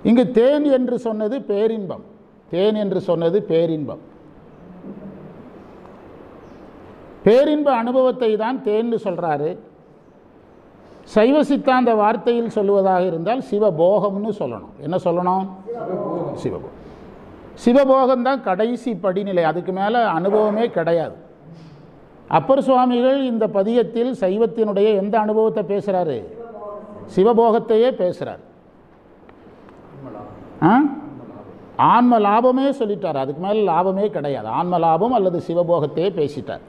இங்கு தேன் என்று சொன்னது பேரின்பம். தேன் என்று சொன்னது பேரின்பம். பேரின்ப அனுபவத்தை தான் தேன்னு சொல்கிறாரு. சைவ சித்தாந்த வார்த்தையில் சொல்லுவதாக இருந்தால் சிவபோகம்னு சொல்லணும். என்ன சொல்லணும்? சிவபோகம். சிவபோகம்தான் கடைசி படிநிலை. அதுக்கு மேலே அனுபவமே கிடையாது. அப்பர் சுவாமிகள் இந்த பதியத்தில் சைவத்தினுடைய எந்த அனுபவத்தை பேசுகிறாரு? சிவபோகத்தையே பேசுகிறார். ஆன்ம லாபமே சொல்லிட்டார். அதுக்கு மேலே லாபமே கிடையாது. ஆன்ம லாபம் அல்லது சிவபோகத்தையே பேசிட்டார்.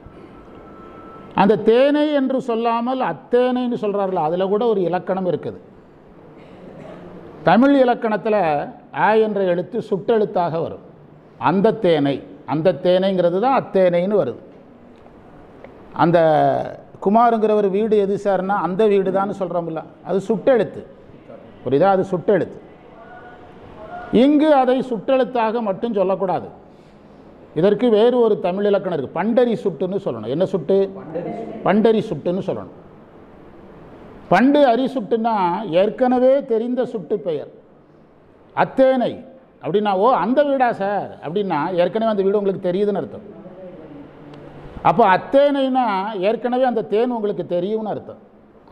அந்த தேனை என்று சொல்லாமல் அத்தேனைன்னு சொல்கிறார்கள். அதில் கூட ஒரு இலக்கணம் இருக்குது. தமிழ் இலக்கணத்தில் ஆ என்ற எழுத்து சுட்டெழுத்தாக வரும். அந்த தேனை, அந்த தேனைங்கிறது தான் அத்தேனைன்னு வருது. அந்த குமாருங்கிறவர் வீடு எது சார்னா அந்த வீடு தான் சொல்கிறோம்ல, அது சுட்டெழுத்து. புரியுதா? அது சுட்டெழுத்து. இங்கு அதை சுட்டெழுத்தாக மட்டும் சொல்லக்கூடாது. இதற்கு வேறு ஒரு தமிழ் இலக்கணம் இருக்குது. பண்டரி சுட்டுன்னு சொல்லணும். என்ன சுட்டு? பண்டரி சுட்டுன்னு சொல்லணும். பண்டு அரி சுட்டுன்னா ஏற்கனவே தெரிந்த சுட்டு பெயர். அத்தேனை அப்படின்னா ஓ அந்த வீடா சார் அப்படின்னா ஏற்கனவே அந்த வீடு உங்களுக்கு தெரியுதுன்னு அர்த்தம். அப்போ அத்தேனைனா ஏற்கனவே அந்த தேன் உங்களுக்கு தெரியும்னு அர்த்தம்.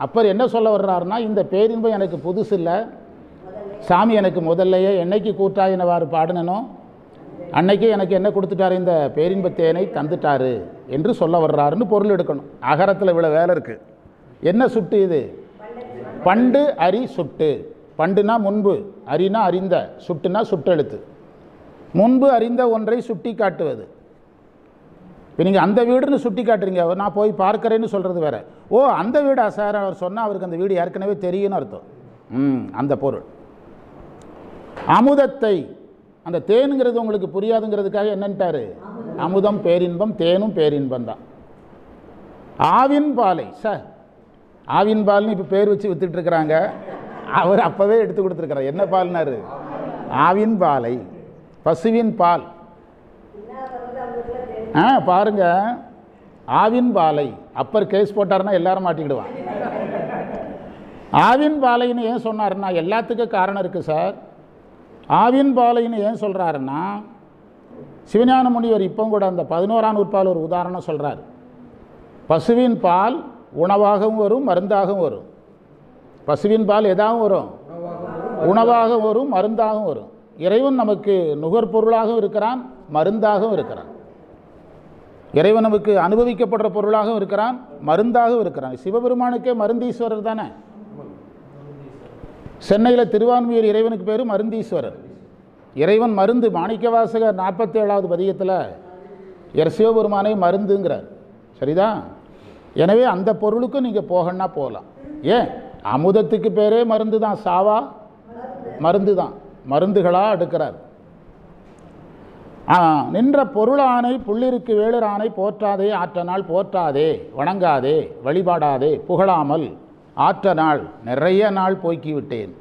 அப்போ என்ன சொல்ல வர்றாருன்னா, இந்த பேரின்பம் எனக்கு புதுசு இல்லை, சாமி எனக்கு முதல்லையே என்னைக்கு கூட்டாயினவாறு பாடினனோ அன்னைக்கே எனக்கு என்ன கொடுத்துட்டாரு? இந்த பேரின்பத்தேனை தந்துட்டாரு என்று சொல்ல வர்றாருன்னு பொருள் எடுக்கணும். அகரத்தில் இவ்வளோ வேலை இருக்குது. என்ன சுட்டு இது? பண்டு அரி சுட்டு. பண்டுனா முன்பு, அரினா அறிந்த, சுட்டுனா சுட்டெழுத்து. முன்பு அறிந்த ஒன்றை சுட்டி காட்டுவது. இப்போ நீங்கள் அந்த வீடுன்னு சுட்டி காட்டுறீங்க, நான் போய் பார்க்குறேன்னு சொல்கிறது வேறு. ஓ அந்த வீடா சார் அவர் சொன்னால் அவருக்கு அந்த வீடு ஏற்கனவே தெரியும்னு அர்த்தம். அந்த பொருள். அமுதத்தை, அந்த தேனுங்கிறது உங்களுக்கு புரியாதுங்கிறதுக்காக என்னன்ட்டாரு? அமுதம் பேரின்பம், தேனும் பேரின்பம் தான். ஆவின் பாலை சார், ஆவின் பால்னு இப்போ பேர் வச்சு வித்துட்ருக்குறாங்க. அவர் அப்போவே எடுத்து கொடுத்துருக்கிறார். என்ன பால்னாரு? ஆவின் பாலை, பசுவின் பால். பாருங்க, ஆவின் பாலை. அப்பர் கேஸ் போட்டாருன்னா எல்லாரும் மாட்டிக்கிடுவான். ஆவின் பாலைன்னு ஏன் சொன்னாருன்னா எல்லாத்துக்கும் காரணம் இருக்குது சார். ஆவின் பாலைன்னு ஏன் சொல்கிறாருன்னா, சிவஞான முனிவர் இப்போ கூட அந்த 11ஆம் நூற்பால் ஒரு உதாரணம் சொல்கிறார். பசுவின் பால் உணவாகவும் வரும், மருந்தாகவும் வரும். பசுவின் பால் எதாகவும் வரும், உணவாகவும் வரும், மருந்தாகவும் வரும். இறைவன் நமக்கு நுகர்பொருளாகவும் இருக்கிறான், மருந்தாகவும் இருக்கிறான். இறைவன் நமக்கு அனுபவிக்கப்படுற பொருளாகவும் இருக்கிறான், மருந்தாகவும் இருக்கிறான். சிவபெருமானுக்கே மருந்தீஸ்வரர் தானே. சென்னையில் திருவான்மியூர் இறைவனுக்கு பேர் மருந்தீஸ்வரர். இறைவன் மருந்து. மாணிக்கவாசகர் 47வது பதியத்தில் சிவபெருமானை மருந்துங்கிறார். சரிதான்? எனவே அந்த பொருளுக்கும் நீங்கள் போகன்னா போகலாம். ஏன் அமுதத்துக்கு பேரே மருந்து தான், சாவா மருந்து தான், மருந்துகளாக எடுக்கிறார். நின்ற பொருளானை புள்ளிருக்கு வேளரானை போற்றாதே ஆற்றநாள் போற்றாதே வணங்காதே வழிபாடாதே புகழாமல் ஆற்றநாள் நிறைய நாள் போக்கிவிட்டேன்.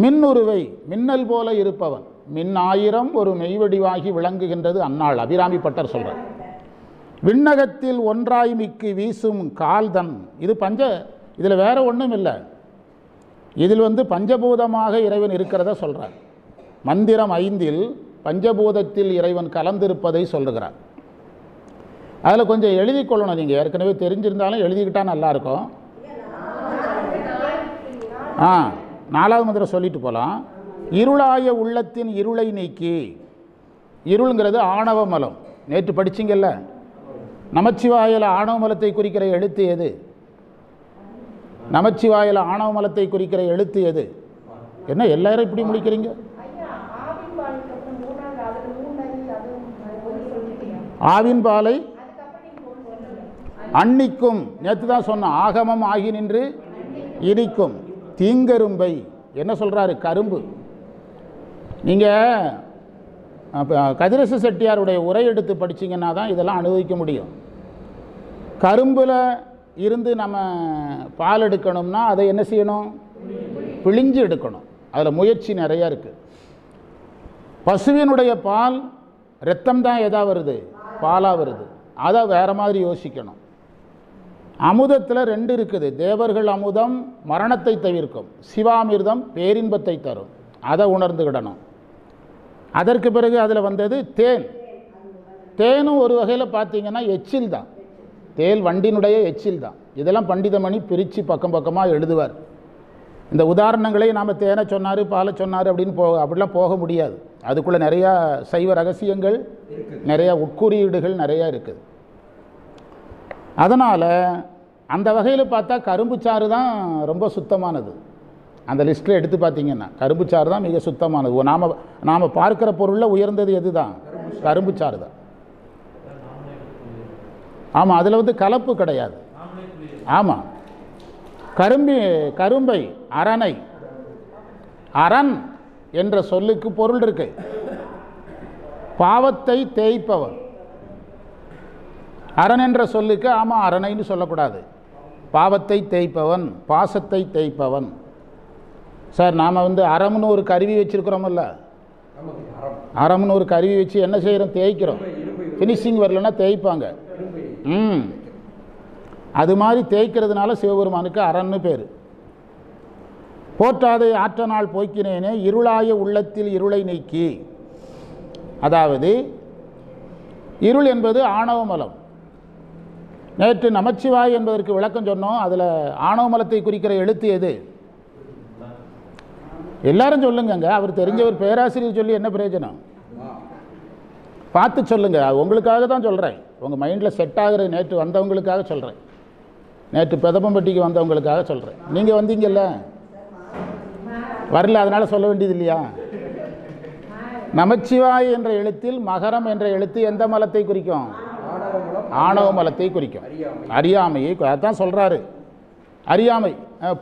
மின்னுருவை மின்னல் போல இருப்பவன் மின்னாயிரம் ஒரு மெய்வடிவாகி விளங்குகின்றது அந்நாள். அபிராமி பட்டர் சொல்கிறார். விண்ணகத்தில் ஒன்றாய் மிக்கு வீசும் கால்தன். இது இதில் வேற ஒன்றும் இல்லை. இதில் பஞ்சபூதமாக இறைவன் இருக்கிறத சொல்கிறார். மந்திரம் 5இல் பஞ்சபூதத்தில் இறைவன் கலந்திருப்பதை சொல்லுகிறார். அதில் கொஞ்சம் எழுதி கொள்ளணும். நீங்கள் ஏற்கனவே தெரிஞ்சிருந்தாலும் எழுதிக்கிட்டால் நல்லாயிருக்கும். 4வது மந்திரம் சொல்லிட்டு போகலாம். இருளாய உள்ளத்தின் இருளை நீக்கி. இருளுங்கிறது ஆணவ மலம். நேற்று படிச்சிங்கல்ல, நமச்சிவாயில் ஆணவ மலத்தை குறிக்கிற எழுத்து எது? நமச்சிவாயில் ஆணவ மலத்தை குறிக்கிற எழுத்து எது? என்ன எல்லாரும் இப்படி முடிக்கிறீங்க? ஆவின் பாலை அன்னிக்கும். நேற்று தான் சொன்ன ஆகமம் ஆகி நின்று இனிக்கும். தீங்கரும்பை என்ன சொல்கிறாரு? கரும்பு. நீங்கள் கதிரச செட்டியாருடைய உரை எடுத்து படிச்சிங்கன்னா தான் இதெல்லாம் அனுபவிக்க முடியும். கரும்பில் இருந்து நம்ம பால் எடுக்கணும்னா அதை என்ன செய்யணும்? பிழிஞ்சு எடுக்கணும். அதில் முயற்சி நிறையா இருக்குது. பசுவினுடைய பால் இரத்தம் தான் எதா வருது? பாலாக வருது. அதை வேறு மாதிரி யோசிக்கணும். அமுதத்தில் 2 இருக்குது. தேவர்கள் அமுதம் மரணத்தை தவிர்க்கும், சிவாமிர்தம் பேரின்பத்தை தரும். அதை உணர்ந்துக்கிடணும். அதற்கு பிறகு அதில் வந்தது தேன். தேனும் ஒரு வகையில் பார்த்தீங்கன்னா எச்சில் தான். தேல் வண்டினுடைய எச்சில் தான். இதெல்லாம் பண்டிதமணி பிரித்து பக்கம் பக்கமாக எழுதுவார். இந்த உதாரணங்களை நாம் தேனை சொன்னார், பாலை சொன்னார் அப்படின்னு அப்படிலாம் போக முடியாது. அதுக்குள்ளே நிறையா சைவ ரகசியங்கள், நிறையா உட்குறியீடுகள் நிறையா இருக்குது. அதனால் அந்த வகையில் பார்த்தா கரும்புச்சாறு தான் ரொம்ப சுத்தமானது. அந்த லிஸ்ட்டில் எடுத்து பார்த்தீங்கன்னா கரும்புச்சாறு தான் மிக சுத்தமானது. நாம் பார்க்குற பொருளில் உயர்ந்தது எது தான்? கரும்புச்சாறு தான். ஆமாம், அதில் கலப்பு கிடையாது. ஆமாம், கரும்பை அரணை. அரண் என்ற சொல்லுக்கு பொருள் இருக்கு. பாவத்தை தேய்ப்பவன். அரண் என்ற சொல்லுக்கு அரணைன்னு சொல்லக்கூடாது. பாவத்தை தேய்ப்பவன், பாசத்தை தேய்ப்பவன். சார், நாம் அறம்னு ஒரு கருவி வச்சுருக்கிறோமில்ல, அறம்னு ஒரு கருவி வச்சு என்ன செய்கிறோம்? தேய்க்கிறோம். ஃபினிஷிங் வரலன்னா தேய்ப்பாங்க. அது மாதிரி தேய்க்கிறதுனால சிவபெருமானுக்கு அரண்னு பேர். போற்றாதை ஆற்ற நாள் போக்கினேனே இருளாய உள்ளத்தில் இருளை நீக்கி. அதாவது இருள் என்பது ஆணவ மலம். நேற்று நமச்சிவாய் என்பதற்கு விளக்கம் சொன்னோம். அதில் ஆணவ மலத்தை குறிக்கிற எழுத்து எது? எல்லாரும் சொல்லுங்க. அவர் தெரிஞ்சவர் பேராசிரியர் சொல்லி என்ன பிரயோஜனம்? பார்த்து சொல்லுங்க. உங்களுக்காக தான் சொல்கிறேன். உங்கள் மைண்டில் செட் ஆகிற நேற்று வந்தவங்களுக்காக சொல்கிறேன். நேற்று பெதப்பம்பட்டிக்கு வந்தவங்களுக்காக சொல்கிறேன். நீங்கள் வந்தீங்கல்ல, வரல, அதனால் சொல்ல வேண்டியது இல்லையா? நமச்சிவாய் என்ற எழுத்தில் மகரம் என்ற எழுத்து எந்த மலத்தை குறிக்கும்? ஆணவ மலத்தை குறிக்கும். அறியாமையை அதான் சொல்கிறாரு. அறியாமை.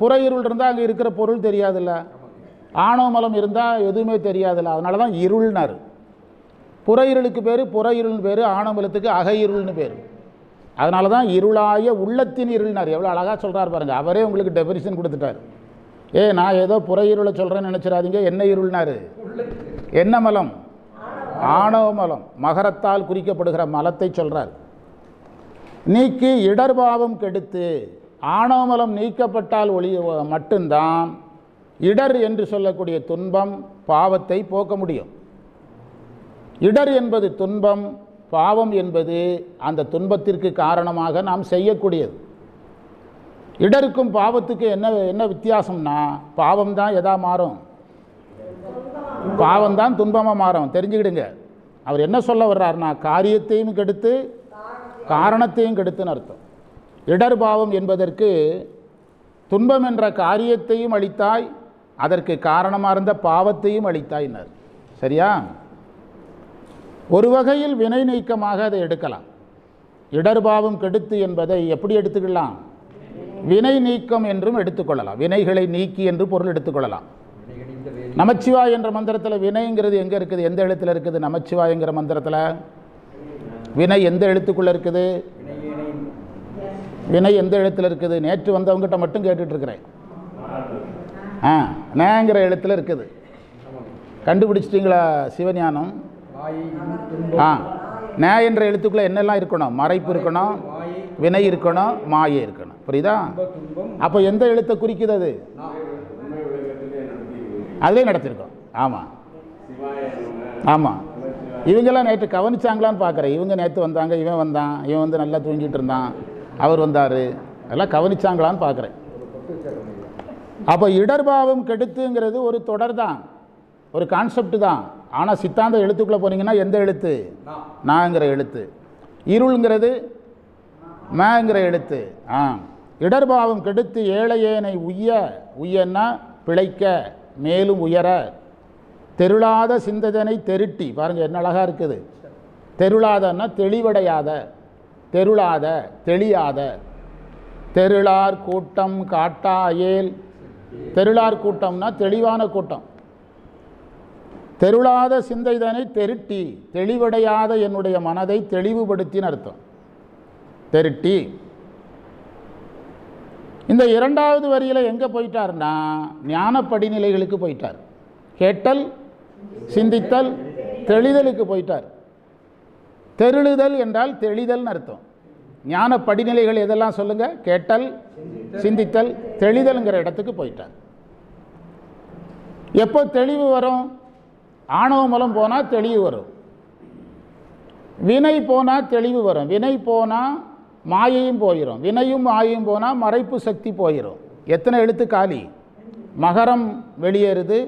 புற இருள் இருந்தால் அங்கே இருக்கிற பொருள் தெரியாதுல்ல. ஆணவ மலம் இருந்தால் எதுவுமே தெரியாதுல்ல. அதனால தான் இருள்னார். புற இருளுக்கு பேர் புற இருள்னு பேர், ஆணவ மலத்துக்கு அக இருள்னு பேர். அதனால தான் இருளாய உள்ளத்தின் இருள்னார். எவ்வளோ அழகாக சொல்கிறார் பாருங்கள். அவரே உங்களுக்கு டெஃபினிஷன் கொடுத்துட்டார். நான் ஏதோ புற இருளை சொல்கிறேன்னு நினச்சிடாதீங்க. என்ன இருள்னார்? என்ன மலம்? ஆணவ மலம். மகரத்தால் குறிக்கப்படுகிற மலத்தை சொல்கிறார். நீக்கி இடர்பாவம் கெடுத்து. ஆணவ மலம் நீக்கப்பட்டால் மட்டும்தான் இடர் என்று சொல்லக்கூடிய துன்பம், பாவத்தை போக்க முடியும். இடர் என்பது துன்பம், பாவம் என்பது அந்த துன்பத்திற்கு காரணமாக நாம் செய்யக்கூடியது. இடருக்கும் பாவத்துக்கு என்ன வித்தியாசம்னா, பாவம் தான் எதா மாறும்? பாவம் தான் துன்பமாக மாறும். தெரிஞ்சுக்கிடுங்க. அவர் என்ன சொல்ல வர்றாருன்னா, காரியத்தையும் கெடுத்து காரணத்தையும் கெடுத்துன்னு அர்த்தம். இடர் பாவம் என்பதற்கு துன்பம் என்ற காரியத்தையும் அளித்தாய், அதற்கு காரணமாக இருந்த பாவத்தையும் அளித்தாயினார். சரியா? ஒரு வகையில் வினை நீக்கமாக அதை எடுக்கலாம். இடர்பாவம் கெடுத்து என்பதை எப்படி எடுத்துக்கலாம்? வினை நீக்கம் என்றும் எடுத்துக்கொள்ளலாம். வினைகளை நீக்கி என்று பொருள் எடுத்துக்கொள்ளலாம். நமச்சிவாய் என்ற மந்திரத்தில் வினைங்கிறது எங்கே இருக்குது? எந்த எழுத்தில் இருக்குது? நமச்சிவாய்ங்கிற மந்திரத்தில் வினை எந்த எழுத்துக்குள்ளே இருக்குது? வினை எந்த எழுத்தில் இருக்குது? நேற்று வந்தவங்ககிட்ட மட்டும் கேட்டுட்ருக்கிறேன். நேங்கிற எழுத்தில் இருக்குது. கண்டுபிடிச்சிட்டிங்களா சிவஞானம்? நே என்ற எழுத்துக்குள்ளே என்னெல்லாம் இருக்கணும்? மறைப்பு இருக்கணும், வினை இருக்கணும், மாயை இருக்கணும். புரியுதா? அப்போ எந்த எழுத்தை குறிக்குது? அது அதிலே நடத்திருக்கோம். ஆமாம் ஆமாம். இவங்கெல்லாம் நேற்று கவனிச்சாங்களான்னு பார்க்குறேன். இவங்க நேற்று வந்தாங்க, இவன் வந்தான், இவன் வந்து நல்லா தூங்கிட்டு இருந்தான், அவர் வந்தார், அதெல்லாம் கவனிச்சாங்களான்னு பார்க்குறேன். அப்போ இடர்பாவம் கெடுத்துங்கிறது ஒரு தொடர் தான், ஒரு கான்செப்ட் தான். ஆனால் சித்தாந்த எழுத்துக்குள்ளே போனீங்கன்னா எந்த எழுத்து? நாங்கிற எழுத்து. இருள்ங்கிறது மேங்கிற எழுத்து. இடர்பாவம் கெடுத்து ஏழையேனை உய்ய, உய்யன்னா பிழைக்க, மேலும் உயர, தெருளாத சிந்ததனை தெருட்டி. பாருங்கள் என்ன அழகாக இருக்குது. தெருளாதன்னா தெளிவடையாத, தெருளாத தெளியாத. தெருளார் கூட்டம் காட்டா அயேல். தெருளார் கூட்டம்னா தெளிவான கூட்டம். தெருளாத சிந்தைதனை தெருட்டி, தெளிவடையாத என்னுடைய மனதை தெளிவுபடுத்தின்னு அர்த்தம். தெருட்டி. இந்த இரண்டாவது வரியில் எங்கே போயிட்டார்னா ஞான படிநிலைகளுக்கு போயிட்டார். கேட்டல், சிந்தித்தல், தெளிதலுக்கு போயிட்டார். தெருளுதல் என்றால் தெளிதல்னு அர்த்தம். ஞான படிநிலைகள் எதெல்லாம் சொல்லுங்க? கேட்டல், சிந்தித்தல், தெளிதல்ங்கிற இடத்துக்கு போயிட்டார். எப்போ தெளிவு வரும்? ஆணவ மலம் போனால் தெளிவு வரும். வினை போனால் தெளிவு வரும். வினை போனால் மாயையும் போயிடும். வினையும் மாயையும் போனால் மறைப்பு சக்தி போயிடும். எத்தனை எழுத்து காலி? மகரம் வெளியேறுது,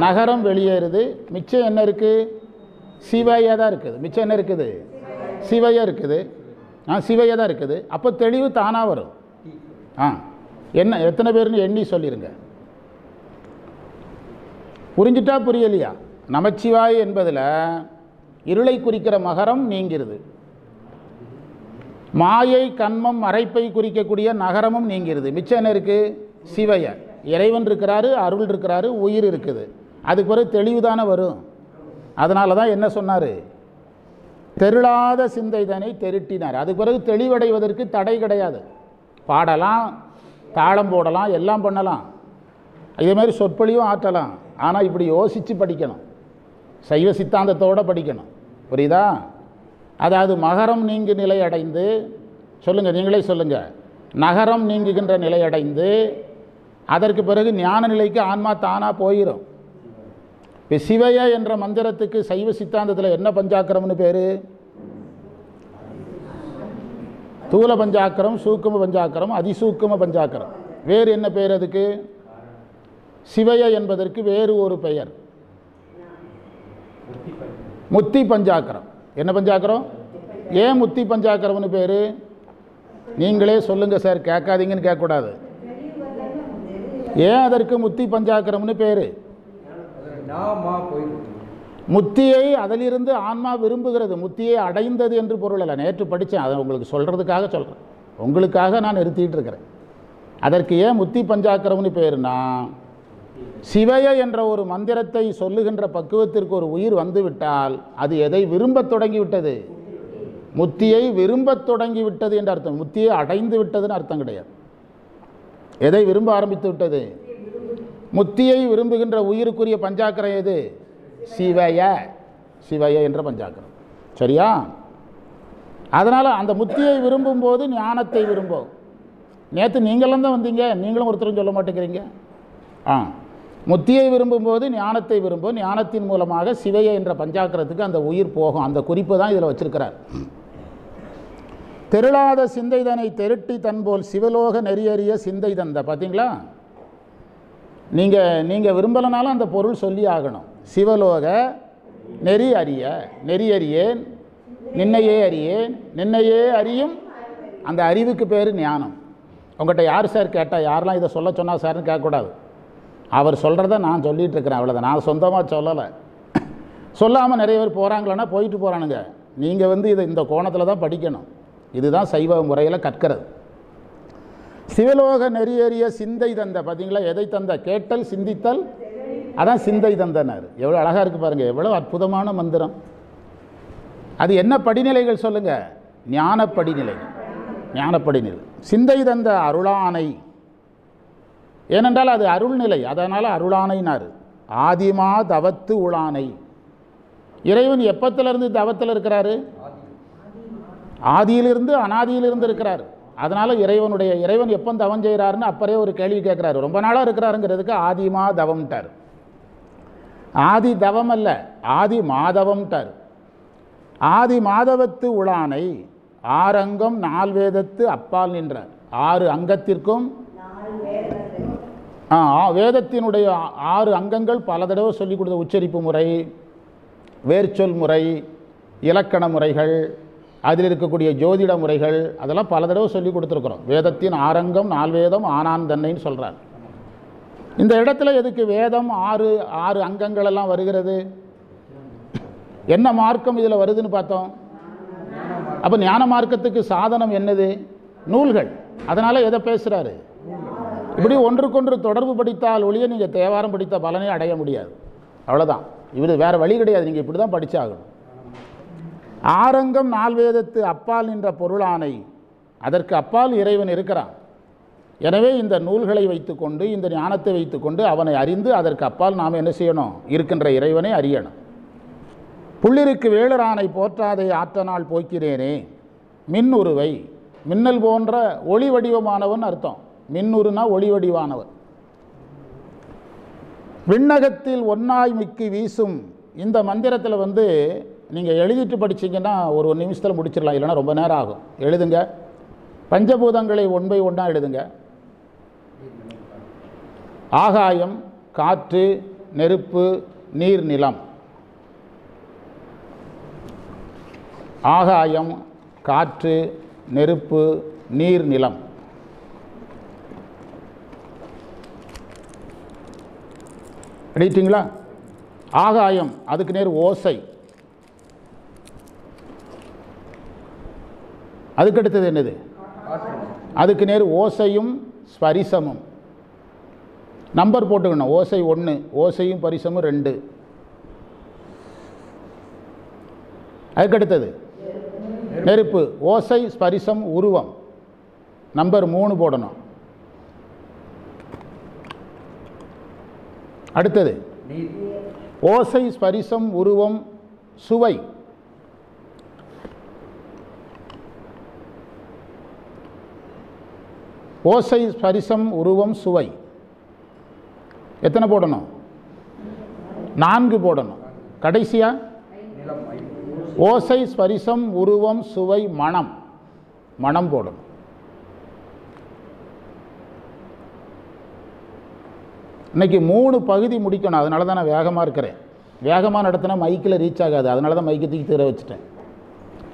நகரம் வெளியேறுது. மிச்சம் என்ன இருக்குது? சிவையாக தான் இருக்குது. மிச்சம் என்ன இருக்குது? சிவையாக இருக்குது. சிவையாக தான் இருக்குது. அப்போ தெளிவு தானாக வரும். என்ன எத்தனை பேர்னு எண்ணி சொல்லிடுங்க. புரிஞ்சிட்டா புரியலையா? நமச்சிவாய் என்பதில் இருளை குறிக்கிற மகரம் நீங்கிறது, மாயை கண்மம் மறைப்பை குறிக்கக்கூடிய நகரமும் நீங்கிறது. மிச்சம் என்ன இருக்குது? சிவைய. இறைவன் இருக்கிறாரு, அருள் இருக்கிறாரு, உயிர் இருக்குது. அதுக்கு பிறகு தெளிவு தானே வரும். அதனால தான் என்ன சொன்னார்? தெருளாத சிந்தைதனை தெருட்டினார். அதுக்கு பிறகு தெளிவடைவதற்கு தடை கிடையாது. பாடலாம், தாளம் போடலாம், எல்லாம் பண்ணலாம், இதே மாதிரி சொற்பொழிவும் ஆற்றலாம். ஆனால் இப்படி யோசித்து படிக்கணும், சைவ சித்தாந்தத்தோடு படிக்கணும். புரியுதா? அதாவது மகரம் நீங்கு நிலை அடைந்து, சொல்லுங்கள், நீங்களே சொல்லுங்கள், நகரம் நீங்குகின்ற நிலை அடைந்து அதற்கு பிறகு ஞான நிலைக்கு ஆன்மா தானாக போயிடும். இப்போ சிவைய என்ற மந்திரத்துக்கு சைவ சித்தாந்தத்தில் என்ன பஞ்சாக்கரம்னு பேர்? தூல பஞ்சாக்கரம், சூக்கும பஞ்சாக்கரம், அதிசூக்கும பஞ்சாக்கரம். வேறு என்ன பேர் அதுக்கு? சிவைய என்பதற்கு வேறு ஒரு பெயர் முத்தி பஞ்சாக்கரம். என்ன பஞ்சாக்கரம்? ஏன் முத்தி பஞ்சாக்கரம்னு பேர்? நீங்களே சொல்லுங்கள் சார், கேட்காதீங்கன்னு கேட்கக்கூடாது. ஏன் அதற்கு முத்தி பஞ்சாக்கரம்னு பேர்? முத்தியை அதிலிருந்து ஆன்மா விரும்புகிறது, முத்தியை அடைந்தது என்று பொருள் அல்ல. நேற்று படித்தேன், அதை உங்களுக்கு சொல்கிறதுக்காக சொல்கிறேன், உங்களுக்காக நான் நிறுத்திட்டு இருக்கிறேன். அதற்கு ஏன் முத்தி பஞ்சாக்கரம்னு பேருனா, சிவைய என்ற ஒரு மந்திரத்தை சொல்லுகின்ற பக்குவத்திற்கு ஒரு உயிர் வந்துவிட்டால் அது எதை விரும்பத் தொடங்கிவிட்டது? முத்தியை விரும்பத் தொடங்கிவிட்டது என்று அர்த்தம். முத்தியை அடைந்து விட்டதுன்னு அர்த்தம் கிடையாது. எதை விரும்ப ஆரம்பித்து விட்டது? முத்தியை விரும்புகின்ற உயிருக்குரிய பஞ்சாக்கரம் எது? சிவைய. சிவைய என்ற பஞ்சாக்கரம். சரியா? அதனால் அந்த முத்தியை விரும்பும் போது ஞானத்தை விரும்பும். நேற்று நீங்களும் தான் வந்தீங்க, நீங்களும் ஒருத்தரும் சொல்ல மாட்டேங்கிறீங்க. முத்தியை விரும்பும்போது ஞானத்தை விரும்பும். ஞானத்தின் மூலமாக சிவைய என்ற பஞ்சாக்கரத்துக்கு அந்த உயிர் போகும். அந்த குறிப்பு தான் இதில் வச்சிருக்கிறார். தெருளாத சிந்தைதனை தெருட்டி தன்போல் சிவலோக நெறியறிய சிந்தை தந்த. பார்த்தீங்களா? நீங்கள் விரும்பலனாலும் அந்த பொருள் சொல்லி ஆகணும். சிவலோக நெறி அறிய, நெறி அறியேன், நின்னையே அறியேன், நின்னையே அறியும். அந்த அறிவுக்கு பேர் ஞானம். உங்கள்கிட்ட யார் சார் கேட்டால், யாரெல்லாம் இதை சொல்ல சொன்னால் சார்னு கேட்கக்கூடாது. அவர் சொல்கிறத நான் சொல்லிகிட்டு இருக்கிறேன், அவ்வளோதான். நான் சொந்தமாக சொல்லலை. சொல்லாமல் நிறைய பேர் போகிறாங்களன்னா போயிட்டு போகிறானுங்க. நீங்கள் இதை இந்த கோணத்தில் தான் படிக்கணும். இதுதான் சைவ முறையில் கற்கிறது. சிவலோக நெறியேறிய சிந்தை தந்த, பார்த்தீங்களா, எதை தந்த? கேட்டல் சிந்தித்தல், அதான் சிந்தை தந்தனர். எவ்வளோ அழகாக இருக்குது பாருங்கள், எவ்வளோ அற்புதமான மந்திரம். அது என்ன படிநிலைகள் சொல்லுங்கள்? ஞான படிநிலை. ஞான படிநிலை. சிந்தை தந்த அருளானை, ஏனென்றால் அது அருள்நிலை, அதனால் அருளானைனார். ஆதிமா தவத்து உளானை. இறைவன் எப்பத்திலிருந்து தவத்தில் இருக்கிறாரு? ஆதியிலிருந்து அனாதியிலிருந்து இருக்கிறார். அதனால் இறைவன் எப்போ தவம் செய்கிறாருன்னு அப்பறே ஒரு கேள்வி கேட்குறாரு. ரொம்ப நாளாக இருக்கிறாருங்கிறதுக்கு ஆதிமா தவம்ட்டார். ஆதி தவம் அல்ல, ஆதி மாதவம்ட்டார். ஆதி மாதவத்து உளானை ஆறங்கம் 4 வேதத்து அப்பால் நின்றார். 6 அங்கத்திற்கும் வேதத்தினுடைய 6 அங்கங்கள் பல தடவை சொல்லிக் கொடுத்த உச்சரிப்பு முறை, வேர்ச்சொல் முறை, இலக்கண முறைகள், அதில் இருக்கக்கூடிய ஜோதிட முறைகள், அதெல்லாம் பல தடவை சொல்லி கொடுத்துருக்குறோம். வேதத்தின் ஆரங்கம் 4 வேதம் ஆனான் தன்னைன்னு சொல்கிறார். இந்த இடத்துல எதுக்கு வேதம் 6 அங்கங்கள் எல்லாம் வருகிறது? என்ன மார்க்கம் இதில் வருதுன்னு பார்த்தோம். அப்போ ஞான மார்க்கத்துக்கு சாதனம் என்னது? நூல்கள். அதனால் எதை பேசுகிறாரு? இப்படி ஒன்றுக்கொன்று தொடர்பு படித்தால் ஒழிய நீங்கள் தேவாரம் படித்த பலனை அடைய முடியாது. அவ்வளோதான். இவர் வேறு வழி கிடையாது. நீங்கள் இப்படி தான் படித்தாகணும். ஆரங்கம் 4 வேதத்து அப்பால் நின்ற பொருளானை, அதற்கு அப்பால் இறைவன் இருக்கிறான். எனவே இந்த நூல்களை வைத்துக்கொண்டு, இந்த ஞானத்தை வைத்துக்கொண்டு அவனை அறிந்து அதற்கு அப்பால் நாம் என்ன செய்யணும்? இருக்கின்ற இறைவனை அறியணும். புள்ளிருக்கு வேளரானை போற்றாதை ஆற்றனால் போக்கிறேனே. மின்னுருவை, மின்னல் போன்ற ஒளி வடிவமானவன் அர்த்தம். மின்னுருனா ஒளி வடிவானவன். விண்ணகத்தில் ஒன்னாய் மிக்கி வீசும். இந்த மந்திரத்தில் நீங்கள் எழுதிட்டு படிச்சிங்கன்னா ஒரு நிமிஷத்தில் முடிச்சிடலாம், இல்லைன்னா ரொம்ப நேரம் ஆகும். எழுதுங்க. பஞ்சபூதங்களை 1 by 1 எழுதுங்க. ஆகாயம், காற்று, நெருப்பு, நீர், நிலம். ஆகாயம், காற்று, நெருப்பு, நீர், நிலம். எழுதிட்டீங்களா? ஆகாயம், அதுக்கு நேர் ஓசை. அதுக்கடுத்தது என்னது? அதுக்கு நேர் ஓசையும் ஸ்பரிசமும். நம்பர் போட்டுக்கணும். ஓசை 1, ஓசையும் பரிசமும் 2. அதுக்கடுத்தது நெருப்பு, ஓசை ஸ்பரிசம் உருவம். நம்பர் 3 போடணும். அடுத்தது ஓசை ஸ்பரிசம் உருவம் சுவை. ஓசை ஸ்பரிசம் உருவம் சுவை. எத்தனை போடணும்? 4 போடணும். கடைசியா ஓசை ஸ்பரிசம் உருவம் சுவை மனம். மனம் போடணும். இன்னைக்கு 3 பகுதி முடிக்கணும். அதனால தான் நான் வேகமாக இருக்கிறேன். வேகமாக நடத்தினா மைக்கில் ரீச் ஆகாது. அதனால தான் மைக்கு தூக்கி தீர வச்சுட்டேன்.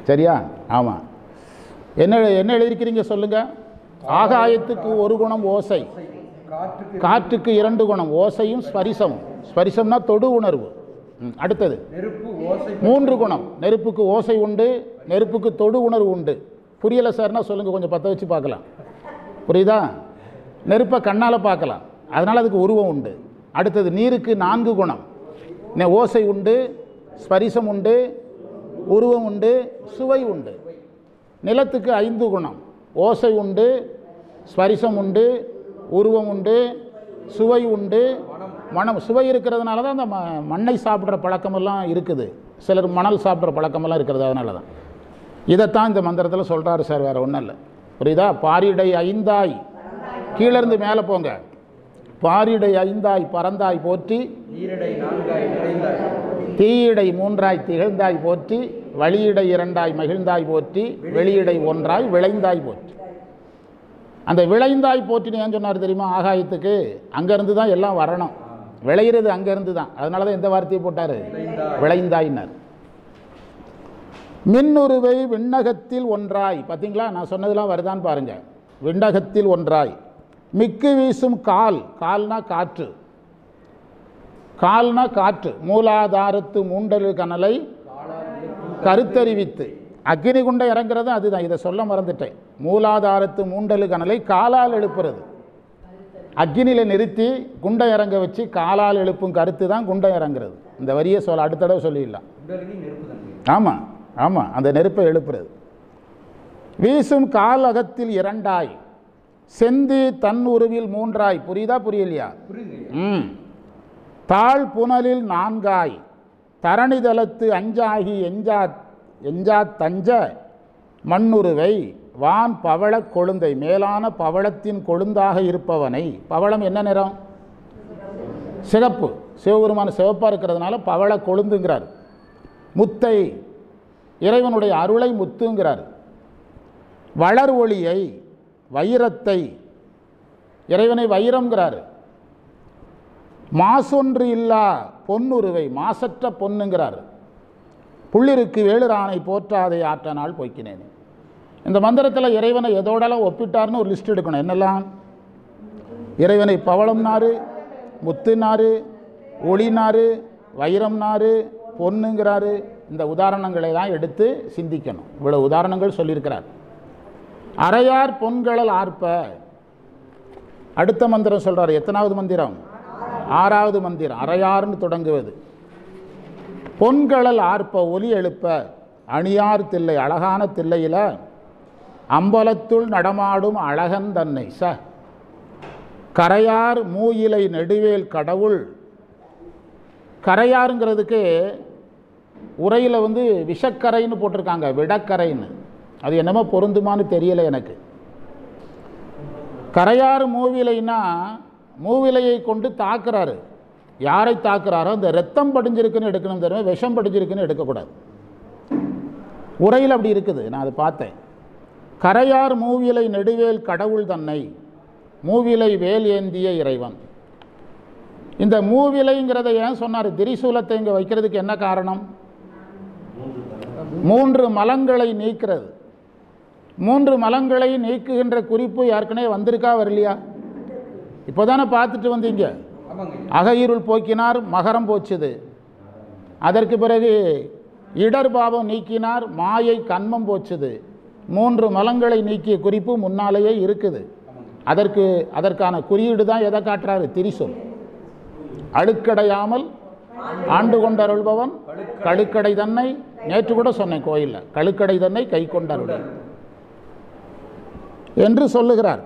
சரியா? ஆமாம். என்ன எழுதியிருக்கிறீங்க சொல்லுங்கள். ஆகாயத்துக்கு 1 குணம் ஓசை, காற்றுக்கு 2 குணம் ஓசையும் ஸ்பரிசமும். ஸ்பரிசம்னா தொடு உணர்வு. அடுத்தது 3 குணம். நெருப்புக்கு ஓசை உண்டு, நெருப்புக்கு தொடு உணர்வு உண்டு. புரியலை சார்னா சொல்லுங்கள், கொஞ்சம் பற்ற வச்சு பார்க்கலாம். புரியுதா? நெருப்பை கண்ணால் பார்க்கலாம், அதனால் அதுக்கு உருவம் உண்டு. அடுத்தது நீருக்கு 4 குணம். ஓசை உண்டு, ஸ்பரிசம் உண்டு, உருவம் உண்டு, சுவை உண்டு. நிலத்துக்கு 5 குணம். ஓசை உண்டு, ஸ்பரிசம் உண்டு, உருவம் உண்டு, சுவை உண்டு, மனம். சுவை இருக்கிறதுனால தான் அந்த மண்ணை சாப்பிட்ற பழக்கமெல்லாம் இருக்குது. சிலர் மணல் சாப்பிட்ற பழக்கமெல்லாம் இருக்கிறது. அதனால தான் இதைத்தான் இந்த மந்திரத்தில் சொல்கிறாரு சார், வேறு ஒன்றும் இல்லை. புரியுதா? பாரிடை 5ஆய், கீழேருந்து மேலே போங்க. பாரிடை 5ஆய் பறந்தாய் போற்றி, தீயிடை 3ஆய் திகழ்ந்தாய் போற்றி, வழியிடை 2ஆய் மகிழ்ந்தாய் போற்றி, வெளியிடை 1ஆய் விளைந்தாய் போற்றி. அந்த விளைந்தாய் போற்றின்னு ஏன் சொன்னார் தெரியுமா? ஆகாயத்துக்கு அங்கேருந்து தான் எல்லாம் வரணும். விளையிறது அங்கேருந்து தான். அதனால தான் எந்த வார்த்தையை போட்டார்? விளைந்தாயினார். மின்னுருவை விண்ணகத்தில் ஒன்றாய். பார்த்தீங்களா? நான் சொன்னதெல்லாம் வருதான்னு பாருங்கள். விண்ணகத்தில் ஒன்றாய் மிக்கு வீசும் கால். கால்னா காற்று. கால்னா காற்று. மூலாதாரத்து மூண்டலு கனலை கருத்தறிவித்து. அக்னி குண்டம் இறங்குறதும் அதுதான். இதை சொல்ல மறந்துட்டேன். மூலாதாரத்து மூண்டலு கனலை காலால் எழுப்புறது. அக்னியில் நிறுத்தி குண்டம் இறங்க வச்சு காலால் எழுப்பும் கருத்து தான் குண்டம் இறங்குறது. இந்த வரியை சொல்ல அடுத்த தடவை சொல்லிடலாம். ஆமாம் ஆமாம், அந்த நெருப்பை எழுப்புறது. வீசும் கால் அகத்தில் 2ஆய் செந்தி தன் உருவில் 3ஆய். புரியுதா புரியலையா? தாழ் புனலில் 4ஆய் தரணிதலத்து 5ஆகி எஞ்சா தஞ்ச மண்ணுருவை வான் பவள கொழுந்தை மேலான பவளத்தின் கொழுந்தாக இருப்பவனை. பவளம் என்ன நிறம்? சிகப்பு. சிவபெருமான சிவப்பாக இருக்கிறதுனால பவள கொழுந்துங்கிறார். முத்தை இறைவனுடைய அருளை முத்துங்கிறார். வளர் ஒளியை வைரத்தை இறைவனை வைரம்ங்கிறார். மாசொன்று இல்லா பொன்னுருவை மாசற்ற பொன்னுங்கிறார். புள்ளிருக்கு வேளுரானை போற்றாதை ஆற்ற நாள் போய்க்கினேன். இந்த மந்திரத்தில் இறைவனை எதோடலாம் ஒப்பிட்டார்னு ஒரு லிஸ்ட் எடுக்கணும். என்னெல்லாம்? இறைவனை பவளம் நாறு, முத்து நாறு, ஒளி நாறு, வைரம் நாறு, பொன்னுங்கிறாரு. இந்த உதாரணங்களை தான் எடுத்து சிந்திக்கணும். இவ்வளவு உதாரணங்கள் சொல்லியிருக்கிறார். அரையார் பொன்களல் ஆர்ப்ப. அடுத்த மந்திரம் சொல்கிறார். எத்தனாவது மந்திரம்? 6வது மந்திரம். அரையார்னு தொடங்குவது. பொன்களல் ஆர்ப்ப ஒலி எழுப்ப அணியார் தில்லை அழகான தில்லையில் அம்பலத்துள் நடமாடும் அழகன் தன்னை கரையார் மூயிலை நெடுவேல் கடவுள். கரையாருங்கிறதுக்கு உரையில் விஷக்கரைன்னு போட்டிருக்காங்க, விடக்கரைன்னு. அது என்னமோ பொருந்துமான்னு தெரியலை எனக்கு. கரையார் மூவிலைன்னா மூவிலையை கொண்டு தாக்குறாரு. யாரை தாக்குறாரோ இந்த ரத்தம் படிஞ்சிருக்குன்னு எடுக்கணும், தெரியுமா? விஷம் படிஞ்சிருக்குன்னு எடுக்கக்கூடாது. உரையில் அப்படி இருக்குது, நான் அதை பார்த்தேன். கரையார் மூவிலை நெடுவேல் கடவுள் தன்னை மூவிலை வேல் ஏந்திய இறைவன். இந்த மூவிலைங்கிறத ஏன் சொன்னார்? திரிசூலத்தை இங்கே வைக்கிறதுக்கு என்ன காரணம்? 3 மலங்களை நீக்கிறது. 3 மலங்களை நீக்குகின்ற குறிப்பு ஏற்கனவே வந்திருக்கா வரலையா? இப்போ தானே பார்த்துட்டு வந்தீங்க. அகையிருள் போக்கினார், மகரம் போச்சுது. அதற்கு பிறகு இடர்பாவம் நீக்கினார், மாயை கண்மம் போச்சுது. 3 மலங்களை நீக்கிய குறிப்பு முன்னாலேயே இருக்குது. அதற்கான குறியீடு தான் எதை காட்டுறாரு? திரிசூல். அழுக்கடையாமல் ஆண்டு கொண்டருள்பவன் கழுக்கடை தன்னை. நேற்று கூட சொன்னேன் கோயிலில், கழுக்கடை தன்னை கை கொண்டருள் என்று சொல்லுகிறார்.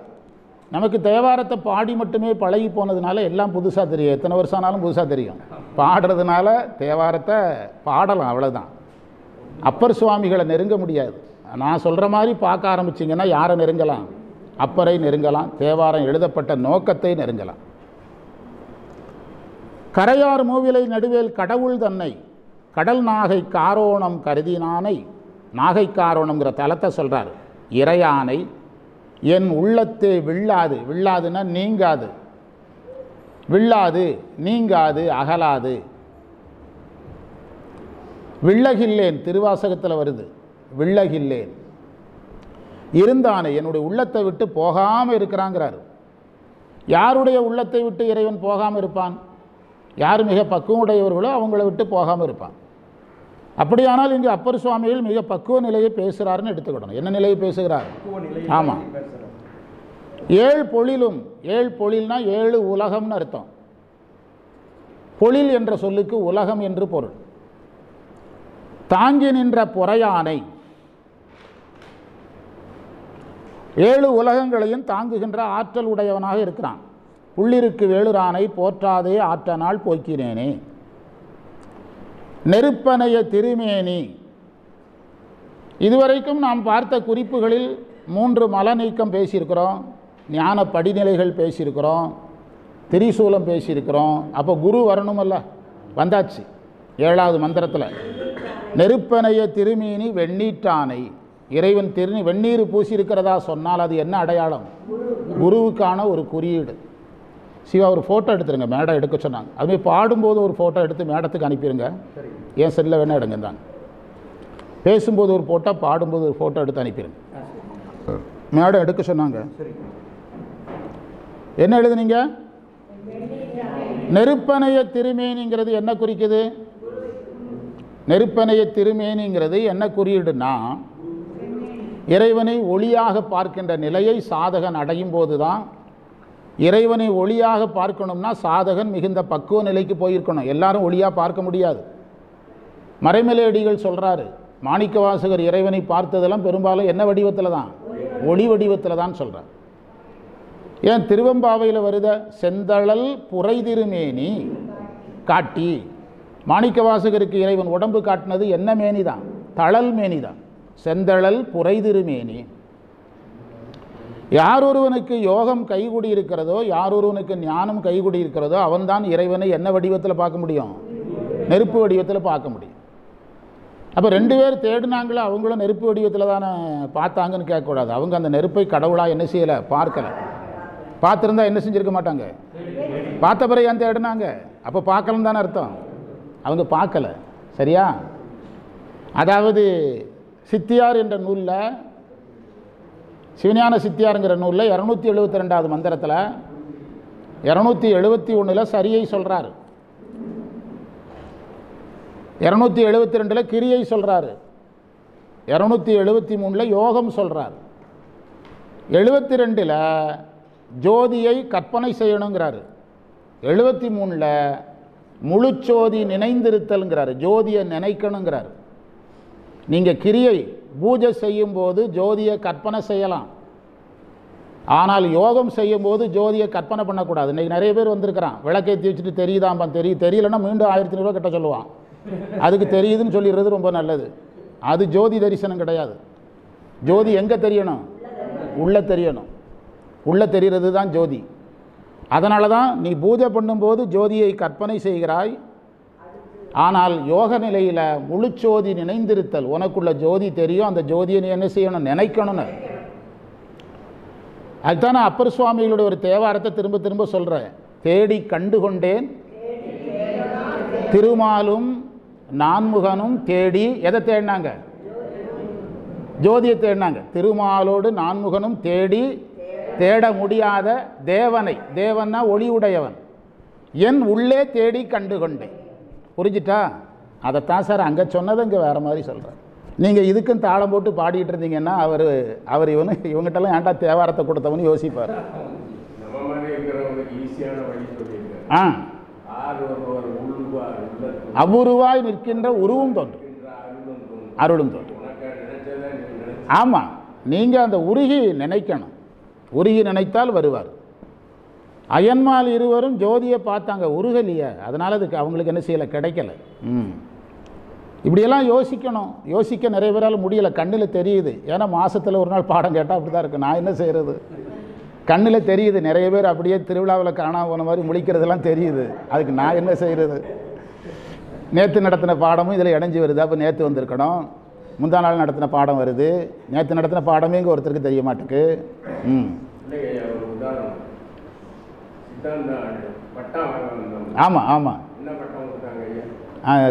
நமக்கு தேவாரத்தை பாடி மட்டுமே பழகி போனதுனால எல்லாம் புதுசாக தெரியும். எத்தனை வருஷம் ஆனாலும் புதுசாக தெரியும். பாடுறதுனால தேவாரத்தை பாடலாம், அவ்வளோதான். அப்பர் சுவாமிகளை நெருங்க முடியாது. நான் சொல்கிற மாதிரி பார்க்க ஆரம்பிச்சிங்கன்னா யாரை நெருங்கலாம்? அப்பரை நெருங்கலாம். தேவாரம் எழுதப்பட்ட நோக்கத்தை நெருங்கலாம். கரையார் மூவிலை நடுவேல் கடவுள் தன்னை கடல் நாகை காரோணம் கருதினானை. நாகை காரோணம்ங்கிற தலத்தை சொல்கிறார். இறையானை என் உள்ளத்தே வில்லாது. வில்லாதுன்னா நீங்காது. வில்லாது, நீங்காது, அகலாது. வில்லகில்லேன் திருவாசகத்தில் வருது. வில்லகில்லேன் இருந்தானே என்னுடைய உள்ளத்தை விட்டு போகாமல் இருக்கிறாங்கிறார். யாருடைய உள்ளத்தை விட்டு இறைவன் போகாமல் இருப்பான்? யார் மிக பக்குவமுடையவர்களோ அவங்கள விட்டு போகாமல் இருப்பான். அப்படியானால் இங்கு அப்பர் சுவாமிகள் மிக பக்குவ நிலையை பேசுகிறாருன்னு எடுத்துக்கிடணும். என்ன நிலையை பேசுகிறார்? ஆமாம். 7 பொழிலும். 7 பொழில்னா 7 உலகம்னு அர்த்தம். பொழில் என்ற சொல்லுக்கு உலகம் என்று பொருள். தாங்கி நின்ற பொறையானை 7 உலகங்களையும் தாங்குகின்ற ஆற்றல் உடையவனாக இருக்கிறான். புள்ளிருக்கு வேளுரானை போற்றாதே ஆற்ற நாள் போக்கினேனே. நெருப்பனைய திருமேனி. இதுவரைக்கும் நாம் பார்த்த குறிப்புகளில் 3 மல நீக்கம் பேசியிருக்கிறோம், ஞான படிநிலைகள் பேசியிருக்கிறோம், திரிசூலம் பேசியிருக்கிறோம். அப்போ குரு வரணுமல்ல, வந்தாச்சு 7வது மந்திரத்தில். நெருப்பனைய திருமேனி வெண்ணீற்றானை. இறைவன் வெந்நீர் பூசியிருக்கிறதா சொன்னால் அது என்ன அடையாளம்? குருவுக்கான ஒரு குறியீடு. சிவா ஒரு ஃபோட்டோ எடுத்துருங்க, மேடம் எடுக்க சொன்னாங்க. அதுமாதிரி பாடும்போது ஒரு ஃபோட்டோ எடுத்து மேடத்துக்கு அனுப்பிடுங்க. ஏன் செல்லில் வேணால் எடுங்க தான். பேசும்போது ஒரு ஃபோட்டோ, பாடும்போது ஒரு ஃபோட்டோ எடுத்து அனுப்பிடுங்க. மேடம் எடுக்க சொன்னாங்க. என்ன எழுதுனீங்க? நெருப்பனைய திருமேனிங்கிறது என்ன குறிக்குது? நெருப்பனைய திருமேனிங்கிறது என்ன குறியீடுனா, இறைவனை ஒளியாக பார்க்கின்ற நிலையை சாதகன் அடையும் போது தான். இறைவனை ஒளியாக பார்க்கணும்னா சாதகன் மிகுந்த பக்குவ நிலைக்கு போயிருக்கணும். எல்லாரும் ஒளியாக பார்க்க முடியாது. மறைமலையடிகள் சொல்கிறாரு, மாணிக்கவாசகர் இறைவனை பார்த்ததெல்லாம் பெரும்பாலும் என்ன வடிவத்தில் தான்? ஒளி வடிவத்தில் தான் சொல்கிறார். ஏன் திருவெம்பாவையில் வருத செந்தழல் புரை திருமேனி காட்டி. மாணிக்கவாசகருக்கு இறைவன் உடம்பு காட்டினது என்ன மேனி தான்? தழல் மேனி தான். செந்தழல் புரை திருமேனி. யார் ஒருவனுக்கு யோகம் கைகூடி இருக்கிறதோ, யார் ஒருவனுக்கு ஞானம் கைகூடி இருக்கிறதோ, அவன்தான் இறைவனை என்ன வடிவத்தில் பார்க்க முடியும்? நெருப்பு வடிவத்தில் பார்க்க முடியும். அப்போ 2 பேர் தேடினாங்களோ அவங்களும் நெருப்பு வடிவத்தில் தானே பார்த்தாங்கன்னு கேட்கக்கூடாது. அவங்க அந்த நெருப்பை கடவுளாக என்ன செய்யலை? பார்க்கலை. பார்த்துருந்தா என்ன செஞ்சுருக்க மாட்டாங்க? பார்த்த பிறகு ஏன் தேடினாங்க? அப்போ பார்க்கலன்னு தானே அர்த்தம். அவங்க பார்க்கலை. சரியா? அதாவது சித்தியார் என்ற நூலில், சிவஞான சித்தியாருங்கிற நூலில் 272வது மந்திரத்தில் 271 சரியை சொல்கிறாரு, 272 கிரியை சொல்கிறாரு, 273 யோகம் சொல்கிறார், 72 ஜோதியை கற்பனை செய்யணுங்கிறாரு, 73 முழுச்சோதி நினைந்திருத்தல்ங்கிறாரு, ஜோதியை நினைக்கணுங்கிறாரு. நீங்கள் கிரியை பூஜை செய்யும்போது ஜோதியை கற்பனை செய்யலாம், ஆனால் யோகம் செய்யும்போது ஜோதியை கற்பனை பண்ணக்கூடாது. இன்றைக்கி நிறைய பேர் வந்திருக்கிறான், விளக்கேற்றி வச்சுட்டு தெரியுதாம்பான், தெரியலன்னா மீண்டும் 1500 ரூபா கிட்ட சொல்லுவான். அதுக்கு தெரியுதுன்னு சொல்லிடுறது ரொம்ப நல்லது. அது ஜோதி தரிசனம் கிடையாது. ஜோதி எங்கே தெரியணும்? உள்ளே தெரியணும். உள்ளே தெரிகிறது தான் ஜோதி. அதனால தான் நீ பூஜை பண்ணும்போது ஜோதியை கற்பனை செய்கிறாய், ஆனால் யோக நிலையில் முழுச்சோதி நினைந்திருத்தல், உனக்குள்ள ஜோதி தெரியும், அந்த ஜோதியை நீ என்ன செய்யணும்? நினைக்கணும்னு. அதுதான் நான் அப்பர் சுவாமிகளுடைய ஒரு தேவாரத்தை திரும்ப திரும்ப சொல்கிறேன். தேடி கண்டு கொண்டேன் திருமாலும் நான்முகனும் தேடி. எதை தேடினாங்க? ஜோதியை தேடினாங்க. திருமாலோடு நான்முகனும் தேடி தேட முடியாத தேவனை, தேவன்னா ஒளி உடையவன், என் உள்ளே தேடி கண்டு கொண்டேன். புரிஞ்சிட்டா? அதைத்தான் சார் அங்கே சொன்னதை இங்கே வேறு மாதிரி சொல்கிறேன். நீங்கள் இதுக்கும் தாளம் போட்டு பாடிட்டு இருந்தீங்கன்னா அவர் இவங்ககிட்டலாம் ஏன்டா தேவாரத்தை கொடுத்தவன்னு யோசிப்பார். அபூர்வாய் நிற்கின்ற உருவும் தோன்றும், அருளும் தோன்றும். ஆமாம், நீங்கள் அந்த உருகி நினைக்கணும். உருகி நினைத்தால் வருவார். அயன்மால் இருவரும் ஜோதியை பார்த்தாங்க, உருகலையே, அதனால் அதுக்கு அவங்களுக்கு என்ன செய்யலை? கிடைக்கல. இப்படியெல்லாம் யோசிக்கணும். யோசிக்க நிறைய பேரால் முடியலை. கண்ணில் தெரியுது. ஏன்னா மாதத்தில் ஒரு நாள் பாடம் கேட்டால் அப்படி தான் இருக்குது. நான் என்ன செய்கிறது? கண்ணில் தெரியுது. நிறைய பேர் அப்படியே திருவிழாவில் காணாமல் போன மாதிரி முழிக்கிறதெல்லாம் தெரியுது. அதுக்கு நான் என்ன செய்கிறது? நேற்று நடத்தின பாடமும் இதில் இணைஞ்சி வருது. அப்போ நேற்று வந்திருக்கணும். முந்தா நாள் நடத்தின பாடம் வருது. நேற்று நடத்தின பாடமே இங்கே ஒருத்தருக்கு தெரிய மாட்டேக்கு. ஆமாம் ஆமாம்,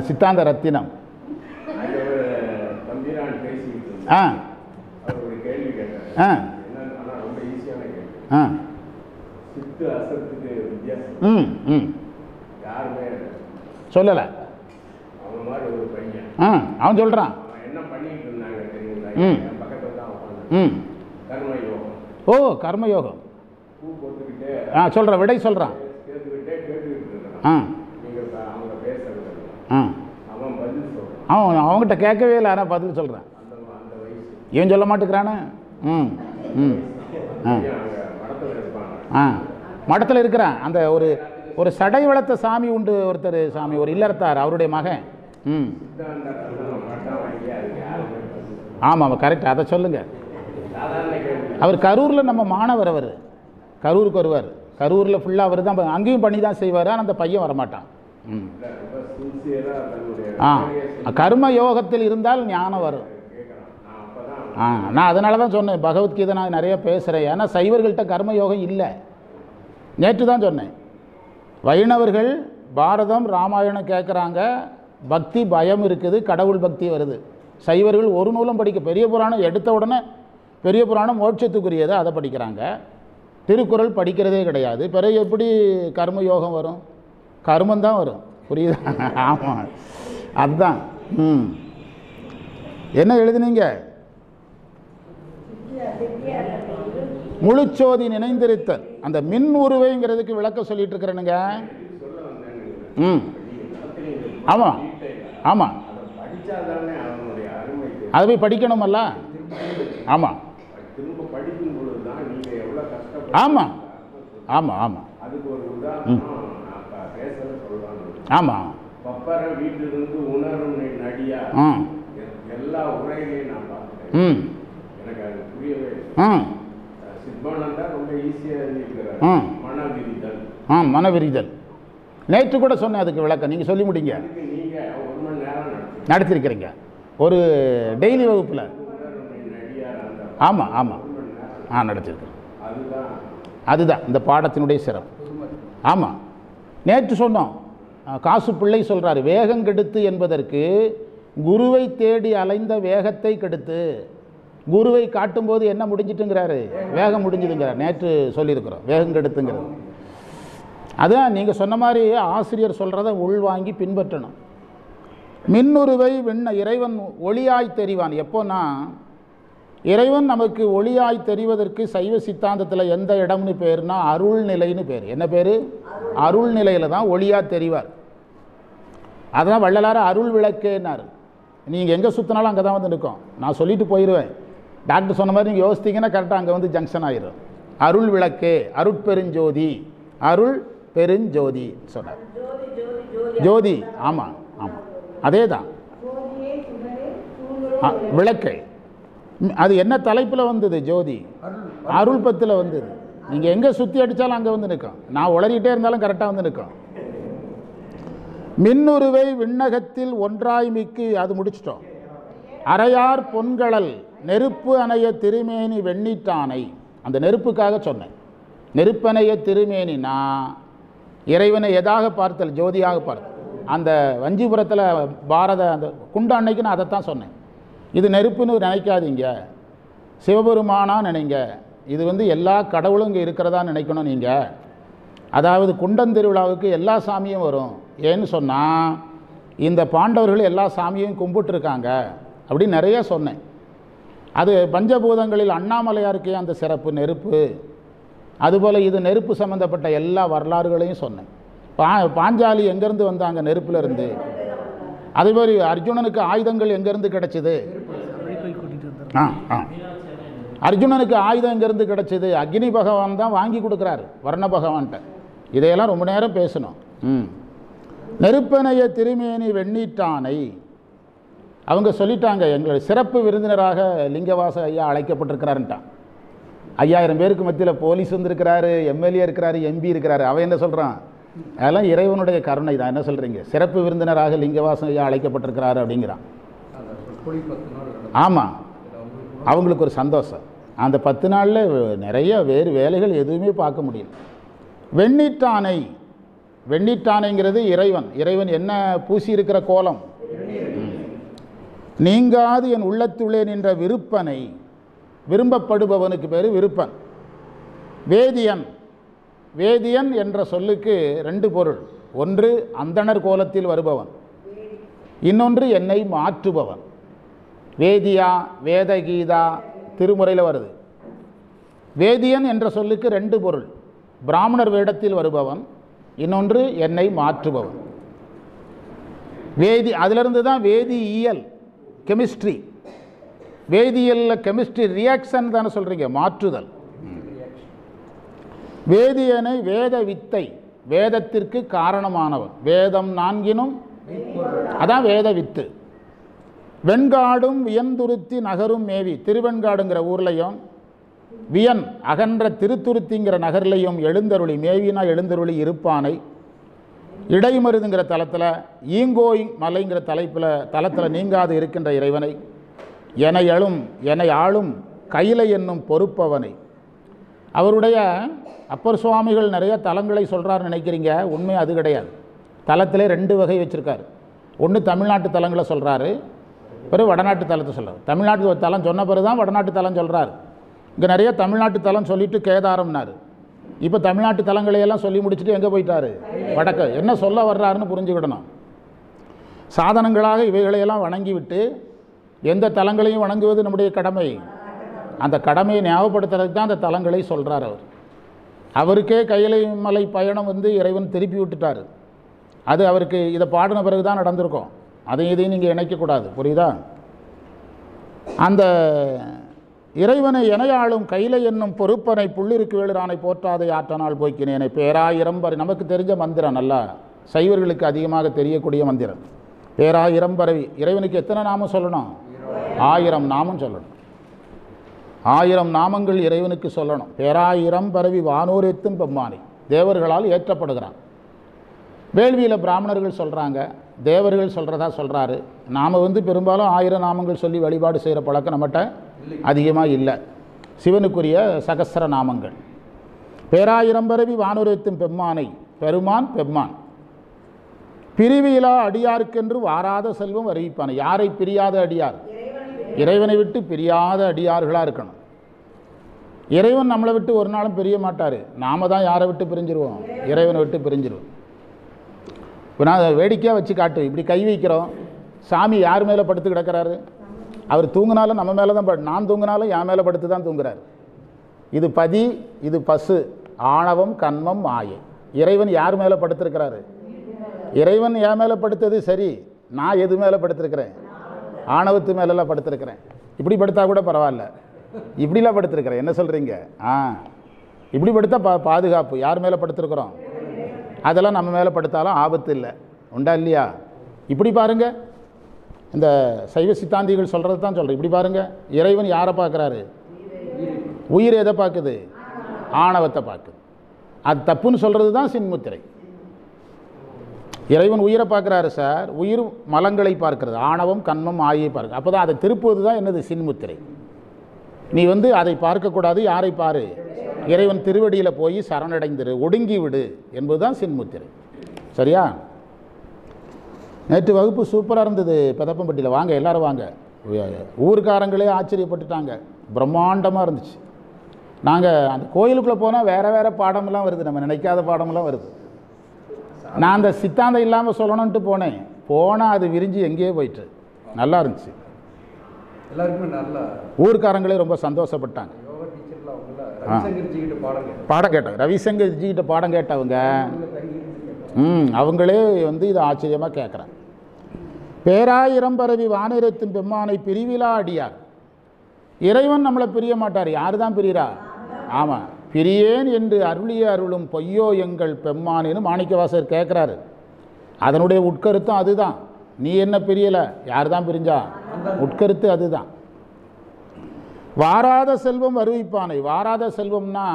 சித்தாந்த ரத்தினம். சொல்லலை. அவன் சொல்கிறான். ஓ, கர்மயோகம். சொல்கிறான், விடை சொல்கிறான். அவன் அவங்ககிட்ட கேட்கவே இல்லை, ஆனால் பதில் சொல்கிறான். இவன் சொல்ல மாட்டேங்கிறானே. மடத்தில் இருக்கிறான். அந்த ஒரு சடை வளர்த்த சாமி உண்டு ஒருத்தர், சாமி ஒரு இல்லறத்தார், அவருடைய மகன். ஆமாம், கரெக்ட். அதை சொல்லுங்கள். அவர் கரூரில் நம்ம மாணவர். அவர் கரூருக்கு வருவார். கரூரில் ஃபுல்லாக அவர் தான் அங்கேயும் பண்ணி தான் செய்வார். ஆனால் அந்த பையன் வரமாட்டான். கர்ம யோகத்தில் இருந்தால் ஞானம் வரும். நான் அதனால தான் சொன்னேன், பகவத்கீதை நான் நிறைய பேசுகிறேன். ஏன்னா சைவர்கள்ட்ட கர்ம யோகம் இல்லை. நேற்று தான் சொன்னேன், வைணவர்கள் பாரதம் ராமாயணம் கேட்குறாங்க, பக்தி பயம் இருக்குது, கடவுள் பக்தி வருது. சைவர்கள் ஒரு நூலும் படிக்க, பெரிய புராணம் எடுத்த உடனே பெரிய புராணம் மோட்சத்துக்குரியதை அதை படிக்கிறாங்க. திருக்குறள் படிக்கிறதே கிடையாது. பிறகு எப்படி கர்ம யோகம் வரும்? கர்மந்தான் வரும். புரியுதா? ஆமாம், அதுதான். என்ன எழுதுனீங்க? முழுச்சோதி நினைந்திருத்தல். அந்த மின் உருவைங்கிறதுக்கு விளக்க சொல்லிட்டு இருக்கிறேனுங்க. ஆமாம் ஆமாம், அதை போய் படிக்கணுமல்ல. ஆமாம் ஆமாம் ஆமாம் ஆமாம் ஆமாம். வீட்டிலிருந்து உணரும் நடியா எல்லா உரைகளையும் நான் பார்த்தேன். எனக்கு அது புரியவே. சித்மானந்தா ரொம்ப ஈஸியாக இருக்கிறார். மனவிரிதல். மனவிரிதல் நேற்று கூட சொன்னேன். அதுக்கு விளக்கம் நீங்கள் சொல்லி முடிங்க. நீங்கள் 1 மணி நேரம் நடத்திருக்கிறீங்க ஒரு டெய்லி வகுப்பில். ஆமாம் ஆமாம் நடத்திருக்கிறேன். அதுதான் இந்த பாடத்தினுடைய சிறப்பு. ஆமாம், நேற்று சொன்னோம். காசு பிள்ளை சொல்கிறார், வேகம் கெடுத்து என்பதற்கு குருவை தேடி அலைந்த வேகத்தை கெடுத்து. குருவை காட்டும்போது என்ன முடிஞ்சிட்டுங்கிறாரு? வேகம் முடிஞ்சுதுங்கிறார். நேற்று சொல்லியிருக்கிறோம் வேகம் கெடுத்துங்கிறது. அதான் நீங்கள் சொன்ன மாதிரி ஆசிரியர் சொல்கிறத உள்வாங்கி பின்பற்றணும். மின்னுருவை இறைவன் ஒளியாய் தெரிவான். எப்போனா இறைவன் நமக்கு ஒளியாய் தெரிவதற்கு சைவ சித்தாந்தத்தில் எந்த இடம்னு பேர்னா அருள்நிலைன்னு பேர். என்ன பேர்? அருள்நிலையில் தான் ஒளியாக தெரிவார். அதான் வள்ளலார் அருள் விளக்கேன்னார். நீங்கள் எங்கே சுற்றினாலும் அங்கே தான் வந்து நிற்கும். நான் சொல்லிட்டு போயிடுவேன். டாக்டர் சொன்ன மாதிரி நீங்கள் யோசித்தீங்கன்னா கரெக்டாக அங்கே வந்து ஜங்ஷன் ஆயிடும். அருள் விளக்கே, அருட்பெருஞ்சோதி, அருள் பெருஞ்சோதி சொன்னார். ஜோதி. ஆமாம் ஆமாம், அதே தான் விளக்கே. அது என்ன தலைப்பில் வந்தது? ஜோதி அருள் பத்தில் வந்தது. நீங்கள் எங்கே சுற்றி அடித்தாலும் அங்கே வந்து நிற்கும். நான் உளறிட்டே இருந்தாலும் கரெக்டாக வந்து நிற்கும். மின்னுருவை விண்ணகத்தில் ஒன்றாய் மிக்கு. அது முடிச்சிட்டோம். அரையார் பொன்கழல் நெருப்பு அணைய திருமேனி வெண்ணீட்டானை. அந்த நெருப்புக்காக சொன்னேன். நெருப்பனைய திருமேனினா இறைவனை எதாக பார்த்தல்? ஜோதியாக பார்த்தல். அந்த வஞ்சிபுரத்தில் பாரத அந்த குண்ட அன்னைக்கு நான் அதைத்தான் சொன்னேன். இது நெருப்புன்னு நினைக்காதீங்க, சிவபெருமானா நினைங்க. இது எல்லா கடவுளும் இங்கே இருக்கிறதா நினைக்கணும் நீங்கள். அதாவது குண்டம் திருவிழாவுக்கு எல்லா சாமியும் வரும். ஏன்னு சொன்னால் இந்த பாண்டவர்கள் எல்லா சாமியையும் கும்பிட்டுருக்காங்க அப்படின்னு நிறைய சொன்னேன். அது பஞ்சபூதங்களில் அண்ணாமலையாருக்கே அந்த சிறப்பு நெருப்பு. அதுபோல் இது நெருப்பு சம்மந்தப்பட்ட எல்லா வரலாறுகளையும் சொன்னேன். பாஞ்சாலி எங்கேருந்து வந்தாங்க? நெருப்புலேருந்து. அதேமாதிரி அர்ஜுனனுக்கு ஆயுதங்கள் எங்கேருந்து கிடச்சிது? அர்ஜுனனுக்கு ஆயுதம் எங்கேருந்து கிடச்சிது? அக்னி பகவான் தான் வாங்கி கொடுக்குறாரு வர்ண பகவான்கிட்ட. இதையெல்லாம் ரொம்ப நேரம் பேசணும். நெருப்பனைய திருமேனி வெண்ணீட்டானை அவங்க சொல்லிட்டாங்க. எங்களுடைய சிறப்பு விருந்தினராக லிங்கவாச ஐயா அழைக்கப்பட்டிருக்கிறாருன்ட்டான். 5000 பேருக்கு மத்தியில் போலீஸ் வந்திருக்கிறாரு, எம்எல்ஏ இருக்கிறாரு, எம்பி இருக்கிறாரு. அவன் என்ன சொல்கிறான்? அதெல்லாம் இறைவனுடைய கருணை தான். என்ன சொல்கிறீங்க? சிறப்பு விருந்தினராக லிங்கவாசம் ஐயா அழைக்கப்பட்டிருக்கிறாரு அப்படிங்கிறான். ஆமாம், அவங்களுக்கு ஒரு சந்தோஷம். அந்த 10 நாளில் நிறைய வேறு வேலைகள் எதுவுமே பார்க்க முடியல. வெண்ணீட்டானை. வெண்ணீட்டானைங்கிறது இறைவன். இறைவன் என்ன பூசி இருக்கிற கோலம்? நீங்காது என் உள்ளத்துள்ளே நின்ற விருப்பனை. விரும்பப்படுபவனுக்கு பேர் விருப்பன். வேதியன். வேதியன் என்ற சொல்லுக்கு 2 பொருள். ஒன்று அந்தணர் கோலத்தில் வருபவன், இன்னொன்று என்னை மாற்றுபவன். வேதியா, வேதகீதா திருமுறையில் வருது. வேதியன் என்ற சொல்லுக்கு 2 பொருள். பிராமணர் வேடத்தில் வருபவன், இன்னொன்று என்னை மாற்றுபவன். வேதி, அதிலிருந்து தான் வேதியியல், கெமிஸ்ட்ரி. வேதியியலில் கெமிஸ்ட்ரி ரியாக்ஷன் தானே சொல்கிறீங்க, மாற்றுதல். வேதியனை வேத வித்தை, வேதத்திற்கு காரணமானவன். வேதம் 4னும் அதான் வேத வித்து. வெண்காடும் வியந்துருத்தி நகரும் மேவி. திருவெண்காடுங்கிற ஊர்லையும் வியன் அகன்ற திருத்துருத்திங்கிற நகர்லையும் எழுந்தருளி. மேவினா எழுந்தருளி இருப்பானை. இடைமருதுங்கிற தலத்தில் ஈங்கோய் மலைங்கிற தலத்தில் நீங்காது இருக்கின்ற இறைவனை. என்னை ஆளும் கையிலை என்னும் பொறுப்பவனை. அவருடைய அப்பர் சுவாமிகள் நிறைய தலங்களை சொல்கிறார் நினைக்கிறீங்க. உண்மை அது கிடையாது. தலத்திலே 2 வகை வச்சுருக்காரு. ஒன்று தமிழ்நாட்டு தலங்களை சொல்கிறாரு, பிறகு வடநாட்டு தலத்தை சொல்கிறார். தமிழ்நாட்டு தலம் சொன்ன பிறகு தான் வடநாட்டு தலம் சொல்கிறார். இங்கே நிறைய தமிழ்நாட்டு தலம் சொல்லிவிட்டு கேதாரம்னார். இப்போ தமிழ்நாட்டு தலங்களையெல்லாம் சொல்லி முடிச்சுட்டு எங்கே போயிட்டார்? வடக்கு. என்ன சொல்ல வர்றாருன்னு புரிஞ்சுக்கிடணும். சாதனங்களாக இவைகளையெல்லாம் வணங்கிவிட்டு எந்த தலங்களையும் வணங்குவது நம்முடைய கடமை. அந்த கடமையை ஞாபகப்படுத்துறதுக்கு தான் அந்த தலங்களை சொல்கிறார் அவர். அவருக்கே கையிலை மலை பயணம் இறைவன் திருப்பி விட்டுட்டார். அது அவருக்கு இதை பாடின பிறகு தான் நடந்திருக்கும். அதையும் இதையும் நீங்கள் இணைக்கக்கூடாது, புரியுதா? அந்த இறைவனை எனையாளும் கையிலை என்னும் பொறுப்பனை புள்ளிருக்கு வேளுரானை போற்றாதை ஆற்றனால் போய்க்கினேனை பேராயிரம்பரை. நமக்கு தெரிஞ்ச மந்திரம், நல்லா சைவர்களுக்கு அதிகமாக தெரியக்கூடிய மந்திரம். பேராயிரம்பரவி. இறைவனுக்கு எத்தனை நாமம் சொல்லணும்? 1000 நாமம் சொல்லணும். 1000 நாமங்கள் இறைவனுக்கு சொல்லணும். பேராயிரம்பரவி வானோர் எத்தும் பெம்மானை. தேவர்களால் ஏற்றப்படுகிறான். வேள்வியில் பிராமணர்கள் சொல்கிறாங்க, தேவர்கள் சொல்கிறதா சொல்கிறாரு. நாம் பெரும்பாலும் 1000 நாமங்கள் சொல்லி வழிபாடு செய்கிற பழக்கம் நம்மகிட்ட அதிகமாக இல்லை. சிவனுக்குரிய சகஸ்ர நாமங்கள். பேராயிரம்பரவி வானுரைத்தும் பெம்மானை. பெருமான் பெம்மான். பிரிவிலா அடியாருக்கென்று வாராத செல்வம் அறிவிப்பானை. யாரை பிரியாத அடியார்? இறைவனை விட்டு பிரியாத அடியார்களாக இருக்கணும். இறைவன் நம்மளை விட்டு ஒரு நாளும் பிரிய மாட்டார். நாம தான் யாரை விட்டு பிரிஞ்சிருவோம்? இறைவனை விட்டு பிரிஞ்சிருவோம். இப்போ நான் வேடிக்கையாக வச்சு காட்டு. இப்படி கை வைக்கிறோம். சாமி யார் மேலே படுத்து கிடக்கிறாரு? அவர் தூங்கினாலும் நம்ம மேலே தான் நான் தூங்கினாலும் என் மேலே படுத்து தான் தூங்குறாரு. இது பதி, இது பசு, ஆணவம், கன்மம், மாயை. இறைவன் யார் மேலே படுத்திருக்கிறாரு? இறைவன் என் மேலே படுத்தது சரி, நான் எது மேலே படுத்திருக்கிறேன்? ஆணவத்து மேலெல்லாம் படுத்திருக்கிறேன். இப்படி படுத்தா கூட பரவாயில்ல, இப்படிலாம் படுத்திருக்கிறேன். என்ன சொல்கிறீங்க? இப்படி படுத்தா பாதுகாப்பு. யார் மேலே படுத்திருக்கிறோம்? அதெல்லாம் நம்ம மேலே படுத்தாலும் ஆபத்து இல்லை. உண்டா இல்லையா? இப்படி பாருங்கள், இந்த சைவ சித்தாந்திகள் சொல்கிறது தான் சொல்கிறேன். இப்படி பாருங்கள், இறைவன் யாரை பார்க்குறாரு? உயிர் எதை பார்க்குது? ஆணவத்தை பார்க்குது. அது தப்புன்னு சொல்கிறது தான் சின்முத்திரை. இறைவன் உயிரை பார்க்குறாரு சார். உயிர் மலங்களை பார்க்கிறது, ஆணவம், கன்மம், ஆயை பார்க்குது. அப்போ தான் அதை திருப்புவது தான் என்னது? சின்முத்திரை. நீ அதை பார்க்கக்கூடாது. யாரை பாரு? இறைவன் திருவடியில் போய் சரணடைந்திரு, ஒடுங்கி விடு என்பதுதான் சின்முத்திரை. சரியா? நேற்று வகுப்பு சூப்பராக இருந்தது பெதப்பம்பட்டியில். வாங்க, எல்லோரும் வாங்க. ஊருக்காரங்களே ஆச்சரியப்பட்டுட்டாங்க. பிரம்மாண்டமாக இருந்துச்சு. நாங்கள் அந்த கோயிலுக்குள்ளே போனால் வேறு பாடமெல்லாம் வருது, நம்ம நினைக்காத பாடமெல்லாம் வருது. நான் அந்த சித்தாந்தம் இல்லாமல் சொல்லணுன்ட்டு போனால் அது விரிஞ்சு எங்கேயோ போயிட்டு நல்லா இருந்துச்சு. எல்லாருக்குமே நல்லா ஊருக்காரங்களே ரொம்ப சந்தோஷப்பட்டாங்க. பாடம் கேட்டாங்க. ரவிசங்கர்ஜிக்கிட்ட பாடம் கேட்டவங்க அவங்களே இதை ஆச்சரியமாக கேட்குறாங்க. பேராயிரம்பரவி வானிரத்தின் பெம்மானை பிரிவிலா அடியார். இறைவன் நம்மளை பிரிய மாட்டார். யார் தான் பிரிகிறா? ஆமாம், பிரியேன் என்று அருளிய அருளும் பொய்யோ எங்கள் பெம்மானின்னு மாணிக்கவாசகர் கேட்குறாரு. அதனுடைய உட்கருத்தும் அதுதான். நீ என்ன பிரியலை, யார் தான் பிரிஞ்சா? உட்கருத்து அதுதான். வாராத செல்வம் வருவிப்பானை. வாராத செல்வம்னா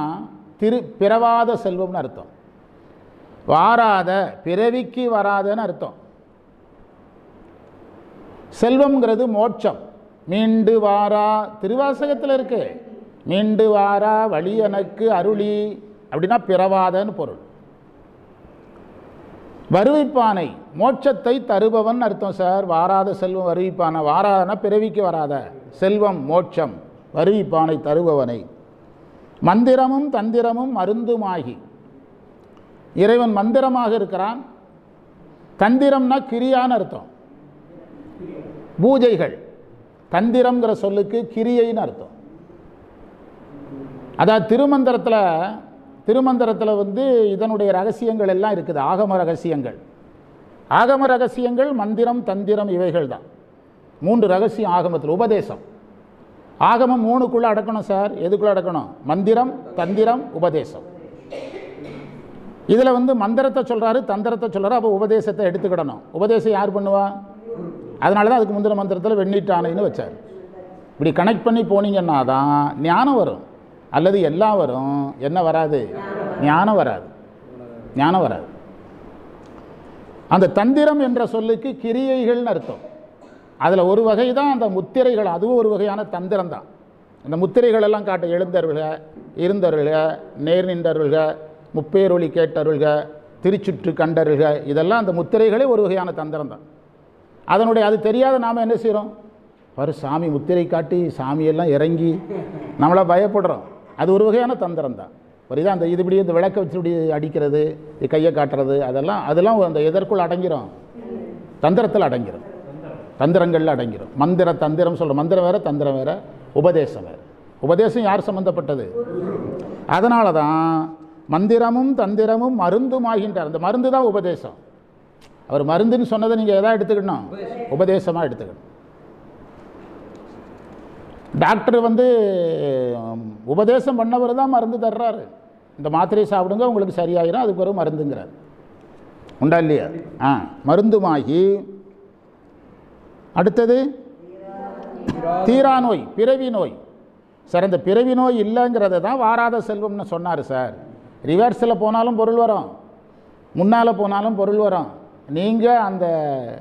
பிறவாத செல்வம்னு அர்த்தம். வாராத, பிறவிக்கு வராதன்னு அர்த்தம். செல்வம்ங்கிறது மோட்சம். மீண்டு வாரா, திருவாசகத்தில் இருக்கு. மீண்டு வாரா வழி எனக்கு அருளி அப்படின்னா பிறவாதன்னு பொருள். வருவிப்பானை, மோட்சத்தை தருபவன் அர்த்தம் சார். வாராத செல்வம் வருவிப்பானை. வாராதனா பிறவிக்கு வராத செல்வம், மோட்சம். வருவிப்பானை தருபவனை. மந்திரமும் தந்திரமும் மருந்துமாகி. இறைவன் மந்திரமாக இருக்கிறான். தந்திரம்னா கிரியான்னு அர்த்தம், பூஜைகள். தந்திரம்ங்கிற சொல்லுக்கு கிரியைன்னு அர்த்தம். அதாவது திருமந்திரத்தில் இதனுடைய ரகசியங்கள் எல்லாம் இருக்குது. ஆகம ரகசியங்கள். ஆகம ரகசியங்கள் மந்திரம், தந்திரம், இவைகள் தான் 3 ரகசியம் ஆகமத்தில். உபதேசம். ஆகமம் 3க்குள்ளே அடக்கணும் சார். எதுக்குள்ளே அடக்கணும்? மந்திரம், தந்திரம், உபதேசம். இதில் மந்திரத்தை சொல்கிறாரு, தந்திரத்தை சொல்கிறாரு. அப்போ உபதேசத்தை எடுத்துக்கிடணும். உபதேசம் யார் பண்ணுவா? அதனால தான் அதுக்கு முந்திர மந்திரத்தில் வெண்ணீட்டானைன்னு வச்சார். இப்படி கனெக்ட் பண்ணி போனீங்கன்னா தான் ஞானம் வரும். அல்லது எல்லாம் வரும், என்ன வராது? ஞானம் வராது. ஞானம் வராது. அந்த தந்திரம் என்ற சொல்லுக்கு கிரியைகள்னு அர்த்தம். அதில் ஒரு வகை தான் அந்த முத்திரைகள். அதுவும் ஒரு வகையான தந்திரம் தான். அந்த முத்திரைகள் எல்லாம் காட்ட எழுந்தருள்க, இருந்தருள்க, நேர் நின்றருள்க, முப்பேரொளி கேட்டருள்க, திருச்சுற்று கண்டருள்க, இதெல்லாம் அந்த முத்திரைகளே ஒரு வகையான தந்திரம் தான். அதனுடைய அது தெரியாத நாம் என்ன செய்கிறோம்? சாமி முத்திரை காட்டி சாமியெல்லாம் இறங்கி நம்மளை பயப்படுறோம். அது ஒரு வகையான தந்திரம் தான். புரியுதா? அந்த இது இப்படி இந்த விளக்க வச்சு இப்படி அடிக்கிறது, கையை காட்டுறது, அதெல்லாம் அந்த எதற்குள் அடங்கிறோம்? தந்திரத்தில் அடங்கிடும், தந்திரங்களில் அடங்கிடும். தந்திரம் சொல்கிற மந்திரம் வேறு, தந்திரம் வேறு, உபதேசம் வேறு. உபதேசம் யார் சம்பந்தப்பட்டது? அதனால தான் மந்திரமும் தந்திரமும் மருந்துமாகின்றார். அந்த மருந்து தான் உபதேசம். அவர் மருந்துன்னு சொன்னதை நீங்கள் எதா எடுத்துக்கணும்? உபதேசமாக எடுத்துக்கணும். டாக்டர் உபதேசம் பண்ணவர் தான் மருந்து தர்றாரு. இந்த மாத்திரையை சாப்பிடுங்க உங்களுக்கு சரியாயிரும், அதுக்கு ஒரு மருந்துங்கிறார். உண்டா இல்லையா? மருந்துமாகி அடுத்தது தீரா நோய், பிறவி நோய். சார் அந்த பிறவி நோய் இல்லைங்கிறத தான் வாராத செல்வம்னு சொன்னார் சார். ரிவர்ஸில் போனாலும் பொருள் வரும், முன்னால் போனாலும் பொருள் வரும். நீங்கள்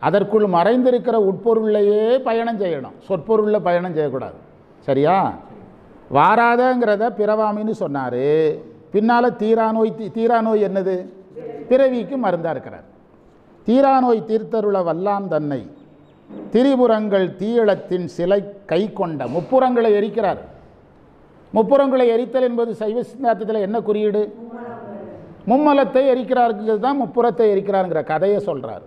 அதற்குள் மறைந்திருக்கிற உட்பொருளையே பயணம் செய்யணும், சொற்பொருளில் பயணம் செய்யக்கூடாது. சரியா? வாராதங்கிறத பிறவாமின்னு சொன்னார். பின்னால் தீரா நோய். தீரா நோய் என்னது? பிறவிக்கு மருந்தாக இருக்கிறார். தீரா நோய் தீர்த்தருள வல்லான் தன்னை திரிபுரங்கள் தீயளத்தின் சிலை கை கொண்ட முப்புறங்களை எரிக்கிறார். முப்புறங்களை எரித்தல் என்பது சைவ சித்தாந்தத்தில் என்ன குறியீடு? மும்மலத்தை எரிக்கிறார்கள் தான் முப்புறத்தை எரிக்கிறாருங்கிற கதையை சொல்கிறார்.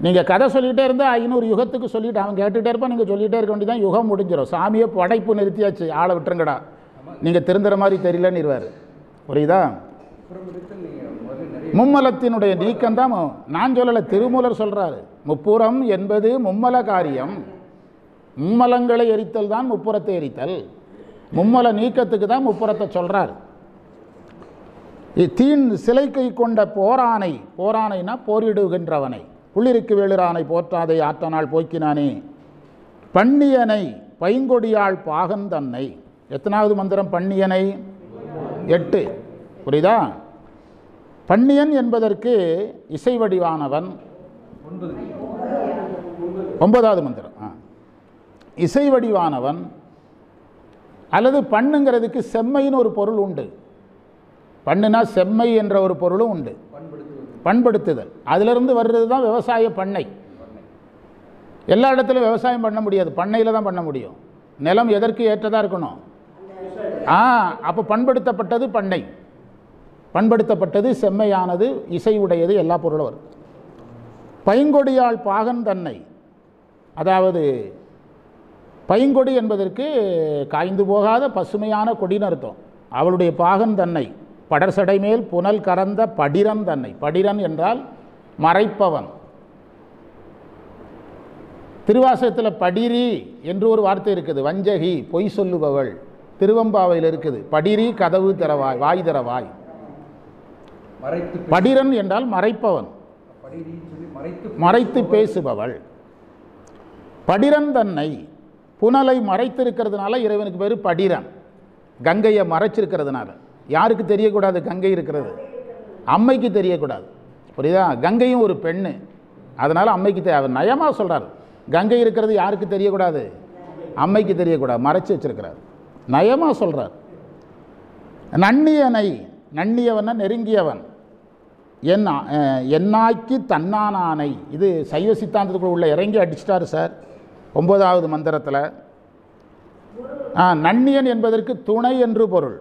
நீங்கள் கதை சொல்லிகிட்டே இருந்தால் 500 யுகத்துக்கு சொல்லிவிட்டு அவன் கேட்டுகிட்டே இருப்பான், நீங்கள் சொல்லிகிட்டே இருக்க வேண்டியதான். யுகம் முடிஞ்சிடும். சாமியை படைப்பு நிறுத்தியாச்சு, ஆளை விட்டுருங்கடா, நீங்கள் திருந்துற மாதிரி தெரியலன்னு இருவார். புரியுதா? மும்மலத்தினுடைய நீக்கம்தான். நான் சொல்லலை, திருமூலர் சொல்கிறாரு. முப்புறம் என்பது மும்மல காரியம். மும்மலங்களை எரித்தல் தான் முப்புறத்தை எரித்தல். மும்மல நீக்கத்துக்கு தான் முப்புறத்தை சொல்கிறார். தீன் சிலை கை கொண்ட போரானை, போரானைனா போரிடுகின்றவனை, புள்ளிருக்கு வேளுரானை போற்றாதை ஆற்றனால் போக்கினானே, பன்னியனை பைங்கொடியாள் பாகன் தன்னை. எத்தனாவது மந்திரம்? பன்னியனை 8. புரியுதா? பன்னியன் என்பதற்கு இசை வடிவானவன். 9வது மந்திரம். இசை வடிவானவன் அல்லது பண்ணுங்கிறதுக்கு செம்மைன்னு ஒரு பொருள் உண்டு. பண்ணுனா செம்மை என்ற ஒரு பொருளும் உண்டு. பண்படுத்துதல், அதிலிருந்து வர்றது தான் விவசாய பண்ணை. எல்லா இடத்துலையும் விவசாயம் பண்ண முடியாது, பண்ணையில் தான் பண்ண முடியும். நிலம் எதற்கு ஏற்றதாக இருக்கணும். அப்போ பண்படுத்தப்பட்டது பண்ணை, பண்படுத்தப்பட்டது செம்மையானது, இசை உடையது, எல்லா பொருளும் வரும். பைங்கொடியாள் பாகன் தன்னை, அதாவது பைங்கொடி என்பதற்கு காய்ந்து போகாத பசுமையான கொடின்னு அர்த்தம். அவளுடைய பாகன் தன்னை படர்சடை மேல் புனல் கறந்த படிரன் தன்னை. படிரன் என்றால் மறைப்பவன். திருவாசகத்தில் படிரி என்று ஒரு வார்த்தை இருக்குது. வஞ்சகி, பொய் சொல்லுபவள். திருவம்பாவையில் இருக்குது. படிரி கதவு திறவாய், வாய் திறவாய். படிரன் என்றால் மறைப்பவன், மறைத்து பேசுபவள். படிரன் தன்னை, புனலை மறைத்திருக்கிறதுனால இறைவனுக்கு பேர் படிரன். கங்கையை மறைச்சிருக்கிறதுனால. யாருக்கு தெரியக்கூடாது கங்கை இருக்கிறது? அம்மைக்கு தெரியக்கூடாது. புரியுதா? கங்கையும் ஒரு பெண்ணு, அதனால் அம்மைக்கு அவர் நயமாக சொல்கிறார். கங்கை இருக்கிறது யாருக்கு தெரியக்கூடாது? அம்மைக்கு தெரியக்கூடாது, மறைச்சி வச்சிருக்கிறார். நயமாக சொல்கிறார். நன்னியனை, நன்னியவன நெருங்கியவன். என்னாக்கி தன்னானானை. இது சைவ சித்தாந்தத்துக்குள்ள உள்ள இறங்கி அடிச்சிட்டாரு சார் 9வது மந்திரத்தில். நன்னியன் என்பதற்கு துணை என்று பொருள்,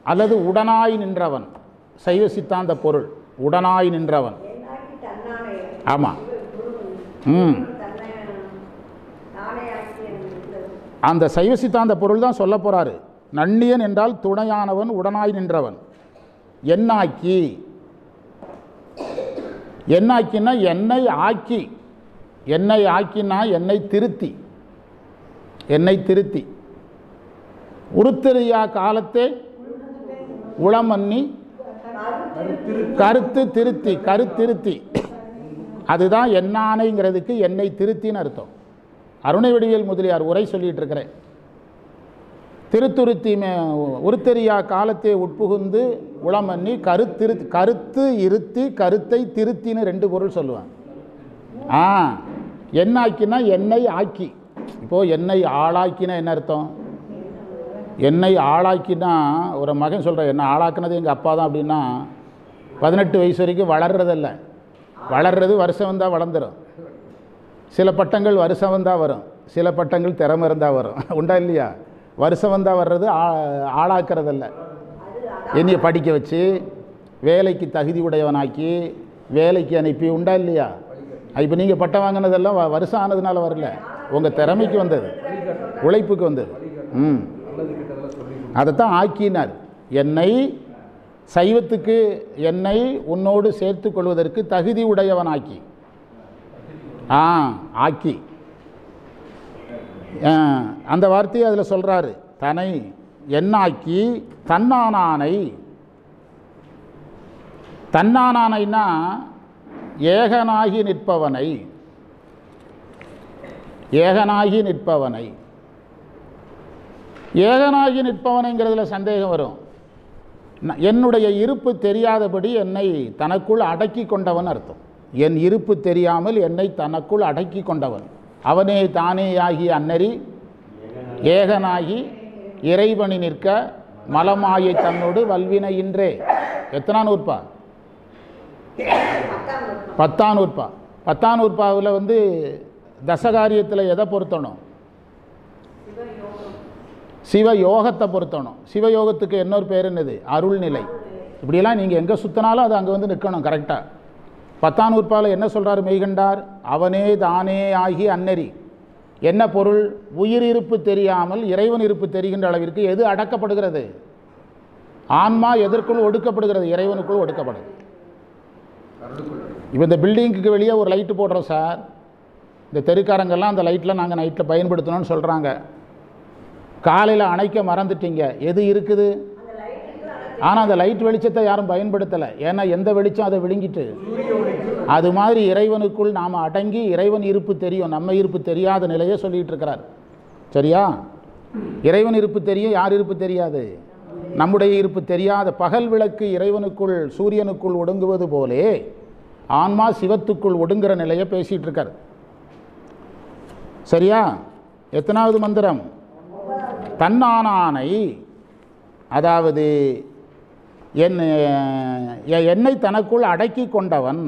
அல்லது உடனாய் நின்றவன். சைவ சித்தாந்த பொருள் உடனாய் நின்றவன். ஆமாம். அந்த சைவ சித்தாந்த பொருள் தான் சொல்ல போகிறாரு. நன்னியன் என்றால் துணையானவன், உடனாய் நின்றவன். என்னாக்கி, என்னாக்கின்னா என்னை ஆக்கி. என்னை ஆக்கினா என்னை திருத்தி, என்னை திருத்தி. உருத்தெரியா காலத்தே உளமன்னி கருத்து திருத்தி, கருத்திருத்தி. அதுதான் என்னானைங்கிறதுக்கு என்னை திருத்தின்னு அர்த்தம். அருணை வடிவேல் முதலியார் உரை சொல்லிட்டு இருக்கிறேன். திருத்துருத்தி உருத்தெரியா காலத்தை உட்புகுந்து உளமன்னி கருத்து இருத்தி, கருத்தை திருத்தின்னு 2 பொருள் சொல்லுவாங்க. என்னாக்கினா என்னை ஆக்கி. இப்போது என்னை ஆளாக்கினா என்ன அர்த்தம்? என்னை ஆளாக்கினா ஒரு மகன் சொல்கிறேன், என்னை ஆளாக்குனது எங்கள் அப்பா தான் அப்படின்னா 18 வயசு வரைக்கும் வளர்றதில்லை. வளர்றது வருஷம் வந்தால் வளர்ந்துடும். சில பட்டங்கள் வருஷம் வந்தால் வரும், சில பட்டங்கள் திறமை இருந்தால் வரும். உண்டா இல்லையா? வருஷம் வந்தால் வர்றது ஆளாக்குறதில்ல. என்னையை படிக்க வச்சு வேலைக்கு தகுதி உடையவனாக்கி வேலைக்கு அனுப்பி உண்டா இல்லையா? இப்போ நீங்கள் பட்டம் வாங்கினதெல்லாம் வருஷம் ஆனதுனால வரல, உங்கள் திறமைக்கு வந்தது, உழைப்புக்கு வந்தது. அதைத்தான் ஆக்கினார். என்னை சைவத்துக்கு என்னை உன்னோடு சேர்த்து கொள்வதற்கு தகுதி உடையவன் ஆக்கி ஆக்கி அந்த வார்த்தையை அதில் சொல்கிறாரு. தன்னை என்னாக்கி தன்னானானை. தன்னானானைன்னா ஏகனாகி நிற்பவனை, ஏகனாகி நிற்பவனை. ஏகனாகி நிற்பவனைங்கிறதுல சந்தேகம் வரும். என்னுடைய இருப்பு தெரியாதபடி என்னை தனக்குள் அடக்கி கொண்டவன் அர்த்தம். என் இருப்பு தெரியாமல் என்னை தனக்குள் அடக்கி கொண்டவன் அவனே தானேயாகி அன்னறி ஏகனாகி இறைவனி நிற்க மலமாயை தன்னோடு வல்வினையின்றே. எத்தனாம் நூற்பா? 10ஆம் நூற்பா. 10ஆம் நூற்பாவில் தசகாரியத்தில் எதை பொருத்தணும்? சிவயோகத்தை பொருத்தணும். சிவயோகத்துக்கு இன்னொரு பேர் என்னது? அருள்நிலை. இப்படியெல்லாம் நீங்கள் எங்கே சுற்றினாலும் அது அங்கே நிற்கணும் கரெக்டாக. 10ஆம் நூற்பாவில் என்ன சொல்கிறார் மெய்கண்டார்? அவனே தானே ஆகி அன்னறி. என்ன பொருள்? உயிர் இருப்பு தெரியாமல் இறைவன் இருப்பு தெரிகின்ற அளவிற்கு எது அடக்கப்படுகிறது? ஆன்மா எதற்குள் ஒடுக்கப்படுகிறது? இறைவனுக்குள் ஒடுக்கப்படுது. இப்போ இந்த பில்டிங்குக்கு வெளியே ஒரு லைட்டு போடுறோம் சார். இந்த தெருக்காரங்கெல்லாம் அந்த லைட்டில் நாங்கள் நைட்டில் பயன்படுத்தணும்னு சொல்கிறாங்க. காலையில் அணைக்க மறந்துட்டீங்க, எது இருக்குது? ஆனால் அந்த லைட் வெளிச்சத்தை யாரும் பயன்படுத்தலை. ஏன்னா எந்த வெளிச்சம் அதை விழுங்கிட்டு. அது மாதிரி இறைவனுக்குள் நாம் அடங்கி இறைவன் இருப்பு தெரியும், நம்ம இருப்பு தெரியாத நிலையை சொல்லிகிட்டு இருக்கிறார். சரியா? இறைவன் இருப்பு தெரியும், யார் இருப்பு தெரியாது? நம்முடைய இருப்பு தெரியாத. பகல் விளக்கு இறைவனுக்குள் சூரியனுக்குள் ஒடுங்குவது போலே ஆன்மா சிவத்துக்குள் ஒடுங்குற நிலையை பேசிகிட்டு இருக்கார். சரியா? எத்தனாவது மந்திரம்? தன்னானானை, அதாவது என்னை தனக்குள் அடக்கி கொண்டவன்,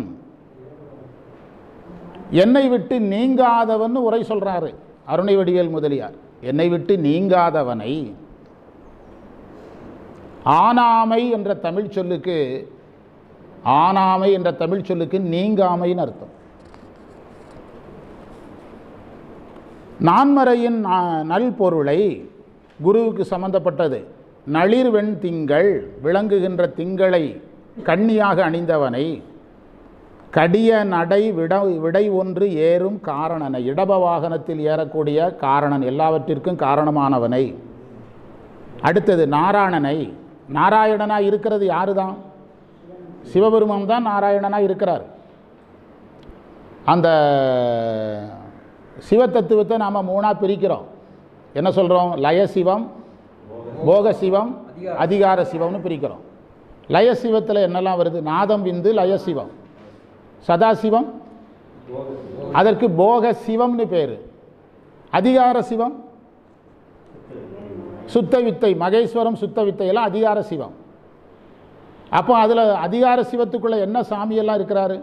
என்னை விட்டு நீங்காதவன் உரை சொல்கிறாரு அருணை வடிவேல் முதலியார். என்னை விட்டு நீங்காதவனை. ஆனாமை என்ற தமிழ் சொல்லுக்கு, ஆனாமை என்ற தமிழ் சொல்லுக்கு நீங்காமைன்னு அர்த்தம். நான்மறையின் நல்பொருளை, குருவுக்கு சம்பந்தப்பட்டது, நளிர்வெண் திங்கள், விளங்குகின்ற திங்களை கண்ணியாக அணிந்தவனை, கடிய நடை விடை ஒன்று ஏறும் காரணனை, இடப வாகனத்தில் ஏறக்கூடிய காரணன், எல்லாவற்றிற்கும் காரணமானவனை. அடுத்தது நாராயணனை. நாராயணனாக இருக்கிறது யாரு தான்? சிவபெருமான் தான் நாராயணனாக இருக்கிறார். அந்த சிவத்தத்துவத்தை நாம் மூணாக பிரிக்கிறோம். என்ன சொல்கிறோம்? லயசிவம், போகசிவம், அதிகார சிவம்னு பிரிக்கிறோம். லயசிவத்தில் என்னெல்லாம் வருது? நாதம் விந்து லயசிவம். சதாசிவம் அதற்கு போக சிவம்னு பேர். அதிகார சிவம் சுத்த வித்தை, மகேஸ்வரம் சுத்த வித்தை எல்லாம் அதிகார சிவம். அப்போ அதில் அதிகார சிவத்துக்குள்ளே என்ன சாமியெல்லாம் இருக்கிறாரு?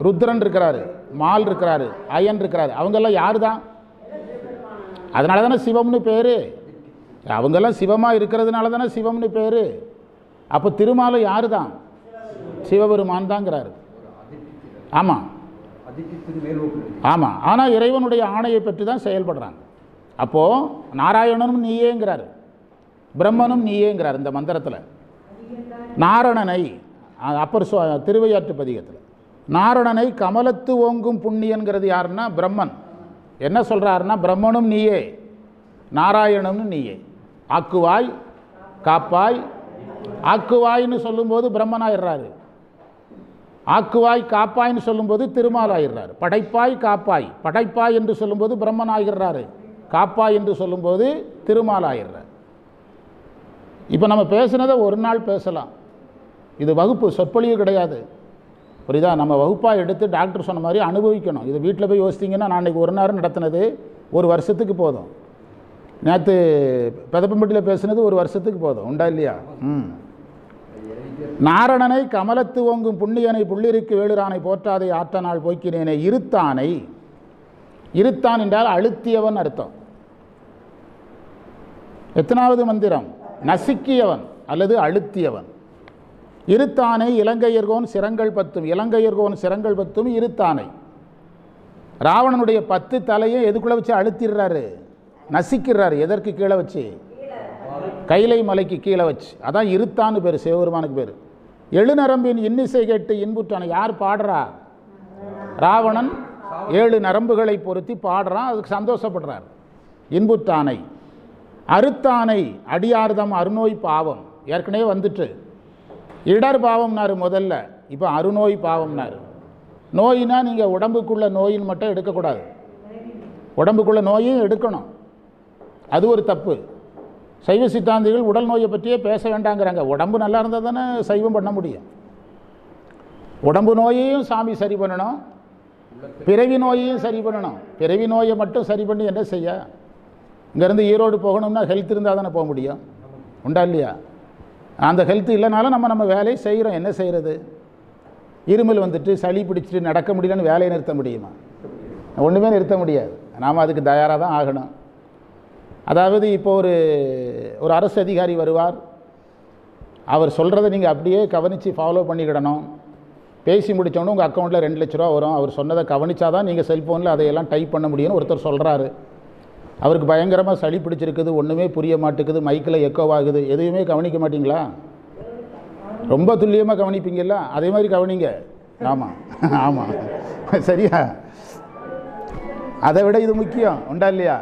ருத்ரன் இருக்கிறாரு, மால் இருக்கிறாரு, அயன் இருக்கிறாரு. அவங்கெல்லாம் யார் தான்? அதனால தானே சிவம்னு பேர். அவங்கெல்லாம் சிவமாக இருக்கிறதுனால தானே சிவம்னு பேர். அப்போ திருமாலை யார் தான்? சிவபெருமான் தாங்கிறாரு. ஆமாம் ஆமாம். ஆனால் இறைவனுடைய ஆணையை பற்றி தான் செயல்படுறாங்க. அப்போது நாராயணனும் நீயேங்கிறார், பிரம்மனும் நீயேங்கிறார் இந்த மந்திரத்தில். நாரணனை அப்பர் திருவையாற்று பதிகத்தில் நாரணனை கமலத்து ஓங்கும் புண்ணியன்கிறது யாருன்னா பிரம்மன். என்ன சொல்கிறாருன்னா, பிரம்மனும் நீயே, நாராயணனும் நீயே. ஆக்குவாய் காப்பாய். ஆக்குவாய்னு சொல்லும்போது பிரம்மனாயிடுறாரு, ஆக்குவாய் காப்பாய்ன்னு சொல்லும்போது திருமாலாயிடுறாரு. படைப்பாய் காப்பாய், படைப்பாய் என்று சொல்லும்போது பிரம்மன் ஆகிடுறாரு, காப்பாய் என்று சொல்லும்போது திருமாலாயிடுறார். இப்போ நம்ம பேசுனதை ஒரு நாள் பேசலாம், இது வகுப்பு சொற்பொழிவு கிடையாது. புரியுதா? நம்ம வகுப்பாக எடுத்து டாக்டர் சொன்ன மாதிரி அனுபவிக்கணும். இது வீட்டில் போய் யோசித்தீங்கன்னா, நான் இன்றைக்கி ஒரு நேரம் நடத்தினது ஒரு வருஷத்துக்கு போதும். நேற்று பெதப்பம்பட்டியில் பேசுனது ஒரு வருஷத்துக்கு போதும். உண்டா இல்லையா? நாரணனை கமலத்து ஓங்கும் புண்ணியனை புள்ளிருக்கு வேளுரானை போற்றாதை ஆற்றநாள் போக்கினேனை. இருத்தானை, இருத்தான் என்றால் அழுத்தியவன் அர்த்தம். எத்தனாவது மந்திரம்? நசுக்கியவன் அல்லது அழுத்தியவன். இருத்தானை இலங்கையர்கோன் சிரங்கள் 10, இலங்கையர்கோன் சிரங்கள் 10 இருத்தானை. ராவணனுடைய 10 தலையை எதுக்குள்ளே வச்சு அழுத்திடுறாரு, நசிக்கிறாரு. எதற்கு கீழே வச்சு? கைலை மலைக்கு கீழே வச்சு. அதான் இருத்தான்னு பேர், சிவபெருமானுக்கு பேர். எழுநரம்பின் இன்னிசை கேட்டு இன்புற்றானை. யார் பாடுறா? ராவணன் 7 நரம்புகளை பொருத்தி பாடுறான், அதுக்கு சந்தோஷப்படுறார். இன்புற்றானை. அறுத்தானை அடியார்தம் அருநோய் பாவம். ஏற்கனவே வந்துட்டு இடர் பாவம்னாரு முதல்ல, இப்போ அருநோய் பாவம்னாரு. நோயினா நீங்கள் உடம்புக்குள்ள நோயின்னு மட்டும் எடுக்கக்கூடாது, உடம்புக்குள்ள நோயும் எடுக்கணும். அது ஒரு தப்பு. சைவ சித்தாந்திகள் உடல் நோயை பற்றியே பேச வேண்டாங்கிறாங்க. உடம்பு நல்லா இருந்தால் தானே சைவம் பண்ண முடியும். உடம்பு நோயையும் சாமி சரி பண்ணணும், பிறவி நோயையும் சரி பண்ணணும். பிறவி நோயை மட்டும் சரி பண்ணி என்ன செய்ய? இங்கேருந்து ஈரோடு போகணும்னா ஹெல்த் இருந்தால் தானே போக முடியும், உண்டா இல்லையா? அந்த ஹெல்த் இல்லைனாலும் நம்ம வேலையை செய்கிறோம். என்ன செய்கிறது? இருமல் வந்துட்டு சளி பிடிச்சிட்டு நடக்க முடியலன்னு வேலையை நிறுத்த முடியுமா? ஒன்றுமே நிறுத்த முடியாது. நாம் அதுக்கு தயாராக தான் ஆகணும். அதாவது இப்போ ஒரு அரசு அதிகாரி வருவார், அவர் சொல்கிறத நீங்கள் அப்படியே கவனித்து ஃபாலோ பண்ணிக்கிடணும். பேசி முடித்தோன்னு உங்கள் அக்கௌண்ட்டில் 2 லட்ச ரூபா வரும். அவர் சொன்னதை கவனித்தா தான் நீங்கள் செல்ஃபோனில் அதையெல்லாம் டைப் பண்ண முடியும்னு ஒருத்தர் சொல்கிறாரு. அவருக்கு பயங்கரமாக சளி பிடிச்சிருக்குது, ஒன்றுமே புரிய மாட்டேங்குது, மைக்கில் எக்கோவாகுது. எதுவுமே கவனிக்க மாட்டிங்களா? ரொம்ப துல்லியமாக கவனிப்பீங்கல்ல, அதே மாதிரி கவனிங்க. ஆமாம் ஆமாம், சரியா? அதை விட இது முக்கியம், உண்டா இல்லையா?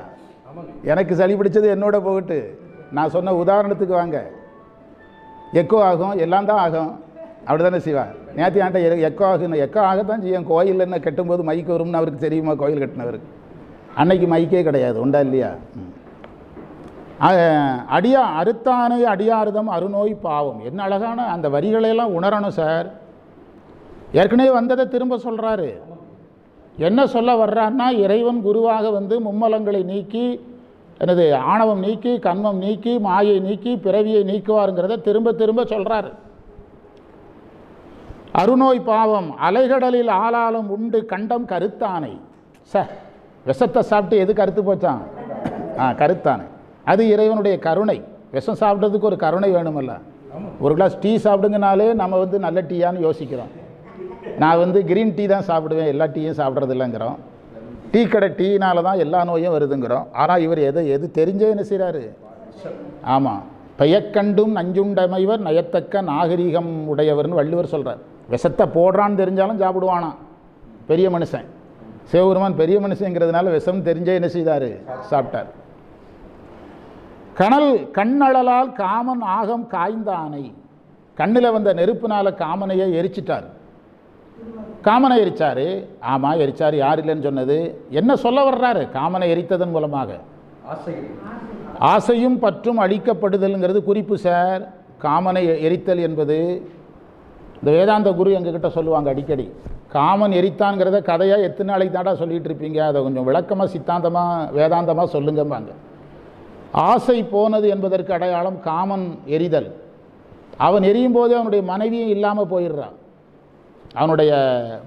எனக்கு சளி பிடிச்சது என்னோட போகட்டு, நான் சொன்ன உதாரணத்துக்கு வாங்க. எக்கோ ஆகும், எல்லாம் தான் ஆகும், அப்படி தானே சிவா? நேற்று ஆண்ட எக்கோ ஆகுன்னு, எக்கோ ஆகத்தான் செய்யும். கோயில் என்ன கட்டும்போது மைக்கு வரும்னு அவருக்கு தெரியுமா? கோயில் கட்டினவருக்கு அன்னைக்கு மைக்கே கிடையாது, உண்டா இல்லையா? அறுத்தானை அடியார்தம் அருநோய் பாவம். என்ன அழகான அந்த வரிகளையெல்லாம் உணரணும் சார். ஏற்கனவே வந்ததை திரும்ப சொல்கிறாரு. என்ன சொல்ல வர்றான்னா, இறைவன் குருவாக வந்து மும்மலங்களை நீக்கி, எனது ஆணவம் நீக்கி, கண்மம் நீக்கி, மாயை நீக்கி, பிறவியை நீக்குவாருங்கிறத திரும்ப திரும்ப சொல்கிறாரு. அருநோய் பாவம் அலைகடலில் ஆளாலும் உண்டு கண்டம் கருத்தானை. விஷத்தை சாப்பிட்டு எது கருத்து போச்சான்? கருத்தானை. அது இறைவனுடைய கருணை. விஷம் சாப்பிட்றதுக்கு ஒரு கருணை வேணுமல்ல. ஒரு கிளாஸ் டீ சாப்பிடுங்கனாலே நம்ம வந்து நல்ல டீயான்னு யோசிக்கிறோம். நான் வந்து கிரீன் டீ தான் சாப்பிடுவேன், எல்லா டீயும் சாப்பிட்றது இல்லைங்கிறோம். டீ கடை டீனால தான் எல்லா நோயும் வருதுங்கிறோம். ஆனால் இவர் எது தெரிஞ்சே என்ன செய்கிறாரு? ஆமாம், பெயக்கண்டும் நஞ்சுண்டமைவர் நயத்தக்க நாகரீகம் உடையவர்னு வள்ளுவர் சொல்கிறார். விஷத்தை போடுறான்னு தெரிஞ்சாலும் சாப்பிடுவானா பெரிய மனுஷன். சிவபெருமான் பெரிய மனுஷங்கிறதுனால விஷம் தெரிஞ்சே என்ன செய்தார்? சாப்பிட்டார். கண்ணழலால் காமன் ஆகம் காய்ந்தானை. கண்ணில் வந்த நெருப்புனால காமனையை எரிச்சிட்டார். காமனை எரிச்சாரு. ஆமாம், எரிச்சார். யார் இல்லைன்னு சொன்னது? என்ன சொல்ல வர்றாரு? காமனை எரித்ததன் மூலமாக ஆசையும் பற்றும் அழிக்கப்படுதல்ங்கிறது குறிப்பு சார். காமனை எரித்தல் என்பது இந்த வேதாந்த குரு எங்ககிட்ட சொல்லுவாங்க அடிக்கடி. காமன் எரித்தான்ங்கிறத கதையாக எத்தனை நாளைக்கு தாண்டா சொல்லிகிட்டு இருப்பீங்க, அதை கொஞ்சம் விளக்கமாக சித்தாந்தமாக வேதாந்தமாக சொல்லுங்கம்பாங்க. ஆசை போனது என்பதற்கு அடையாளம் காமன் எரிதல். அவன் எரியும் போதே அவனுடைய மனைவியும் இல்லாமல் போயிடுறான். அவனுடைய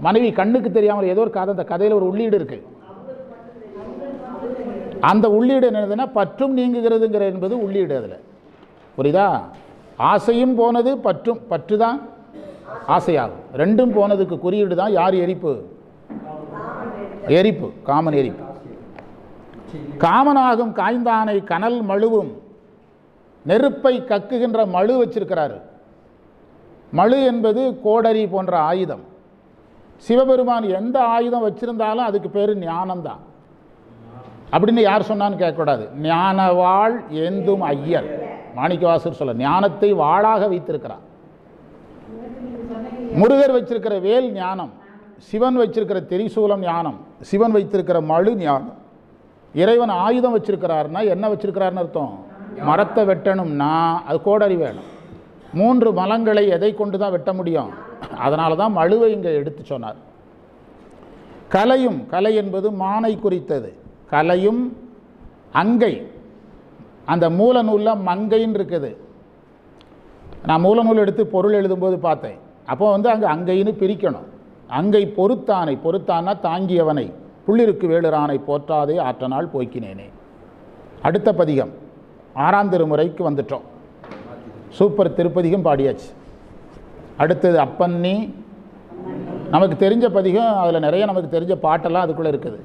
மனைவி கண்ணுக்கு தெரியாமல் ஏதோ ஒரு கதை, அந்த கதையில் ஒரு உள்ளீடு இருக்குது. அந்த உள்ளீடு என்னதுன்னா பற்றும் நீங்குகிறதுங்கிற என்பது உள்ளீடு. அதில் புரியுதா? ஆசையும் போனது, பற்று தான் ஆசையாகும். ரெண்டும் போனதுக்கு குறியீடு தான் யார்? எரிப்பு. எரிப்பு, காமன் எரிப்பு. காமனாகும் காய்ந்தானை கனல் மழுவும். நெருப்பை கக்குகின்ற மழு வச்சிருக்கிறாரு. மழு என்பது கோடரி போன்ற ஆயுதம். சிவபெருமான் எந்த ஆயுதம் வச்சிருந்தாலும் அதுக்கு பேர் ஞானம்தான். அப்படின்னு யார் சொன்னான்னு கேட்கக்கூடாது. ஞானவாள் ஏந்தும் ஐயர் மாணிக்கவாசர் சொல்ல, ஞானத்தை வாளாக வைத்திருக்கிறார். முருகர் வச்சிருக்கிற வேல் ஞானம், சிவன் வச்சிருக்கிற திரிசூலம் ஞானம், சிவன் வைத்திருக்கிற மழு ஞானம். இறைவன் ஆயுதம் வச்சிருக்கிறாருன்னா என்ன வச்சிருக்கிறாருன்னு அர்த்தம்? மரத்தை வெட்டணும்னா அது கோடரி வேணும். 3 மலங்களை எதை கொண்டு தான் வெட்ட முடியும்? அதனால தான் மழுவை இங்கே எடுத்து சொன்னார். கலையும், கலை என்பது மானை குறித்தது. கலையும் அங்கை, அந்த மூல நூலில் மங்கைன்னு இருக்குது. நான் மூல நூல் எடுத்து பொருள் எழுதும்போது பார்த்தேன். அப்போ வந்து அங்கே அங்கைன்னு பிரிக்கணும். அங்கை பொறுத்தானை, பொறுத்தானா தாங்கியவனை, புள்ளிருக்கு வேளுரானை போற்றாதே ஆற்றனால் போய்க்கினேனே. அடுத்த பதிகம் 6ஆம் திருமுறைக்கு வந்துட்டோம். சூப்பர், திருப்பதிகம் பாடியாச்சு. அடுத்தது அப்பன்னி. நமக்கு தெரிஞ்ச பதிகம், அதில் நிறைய நமக்கு தெரிஞ்ச பாட்டெல்லாம் அதுக்குள்ளே இருக்குது.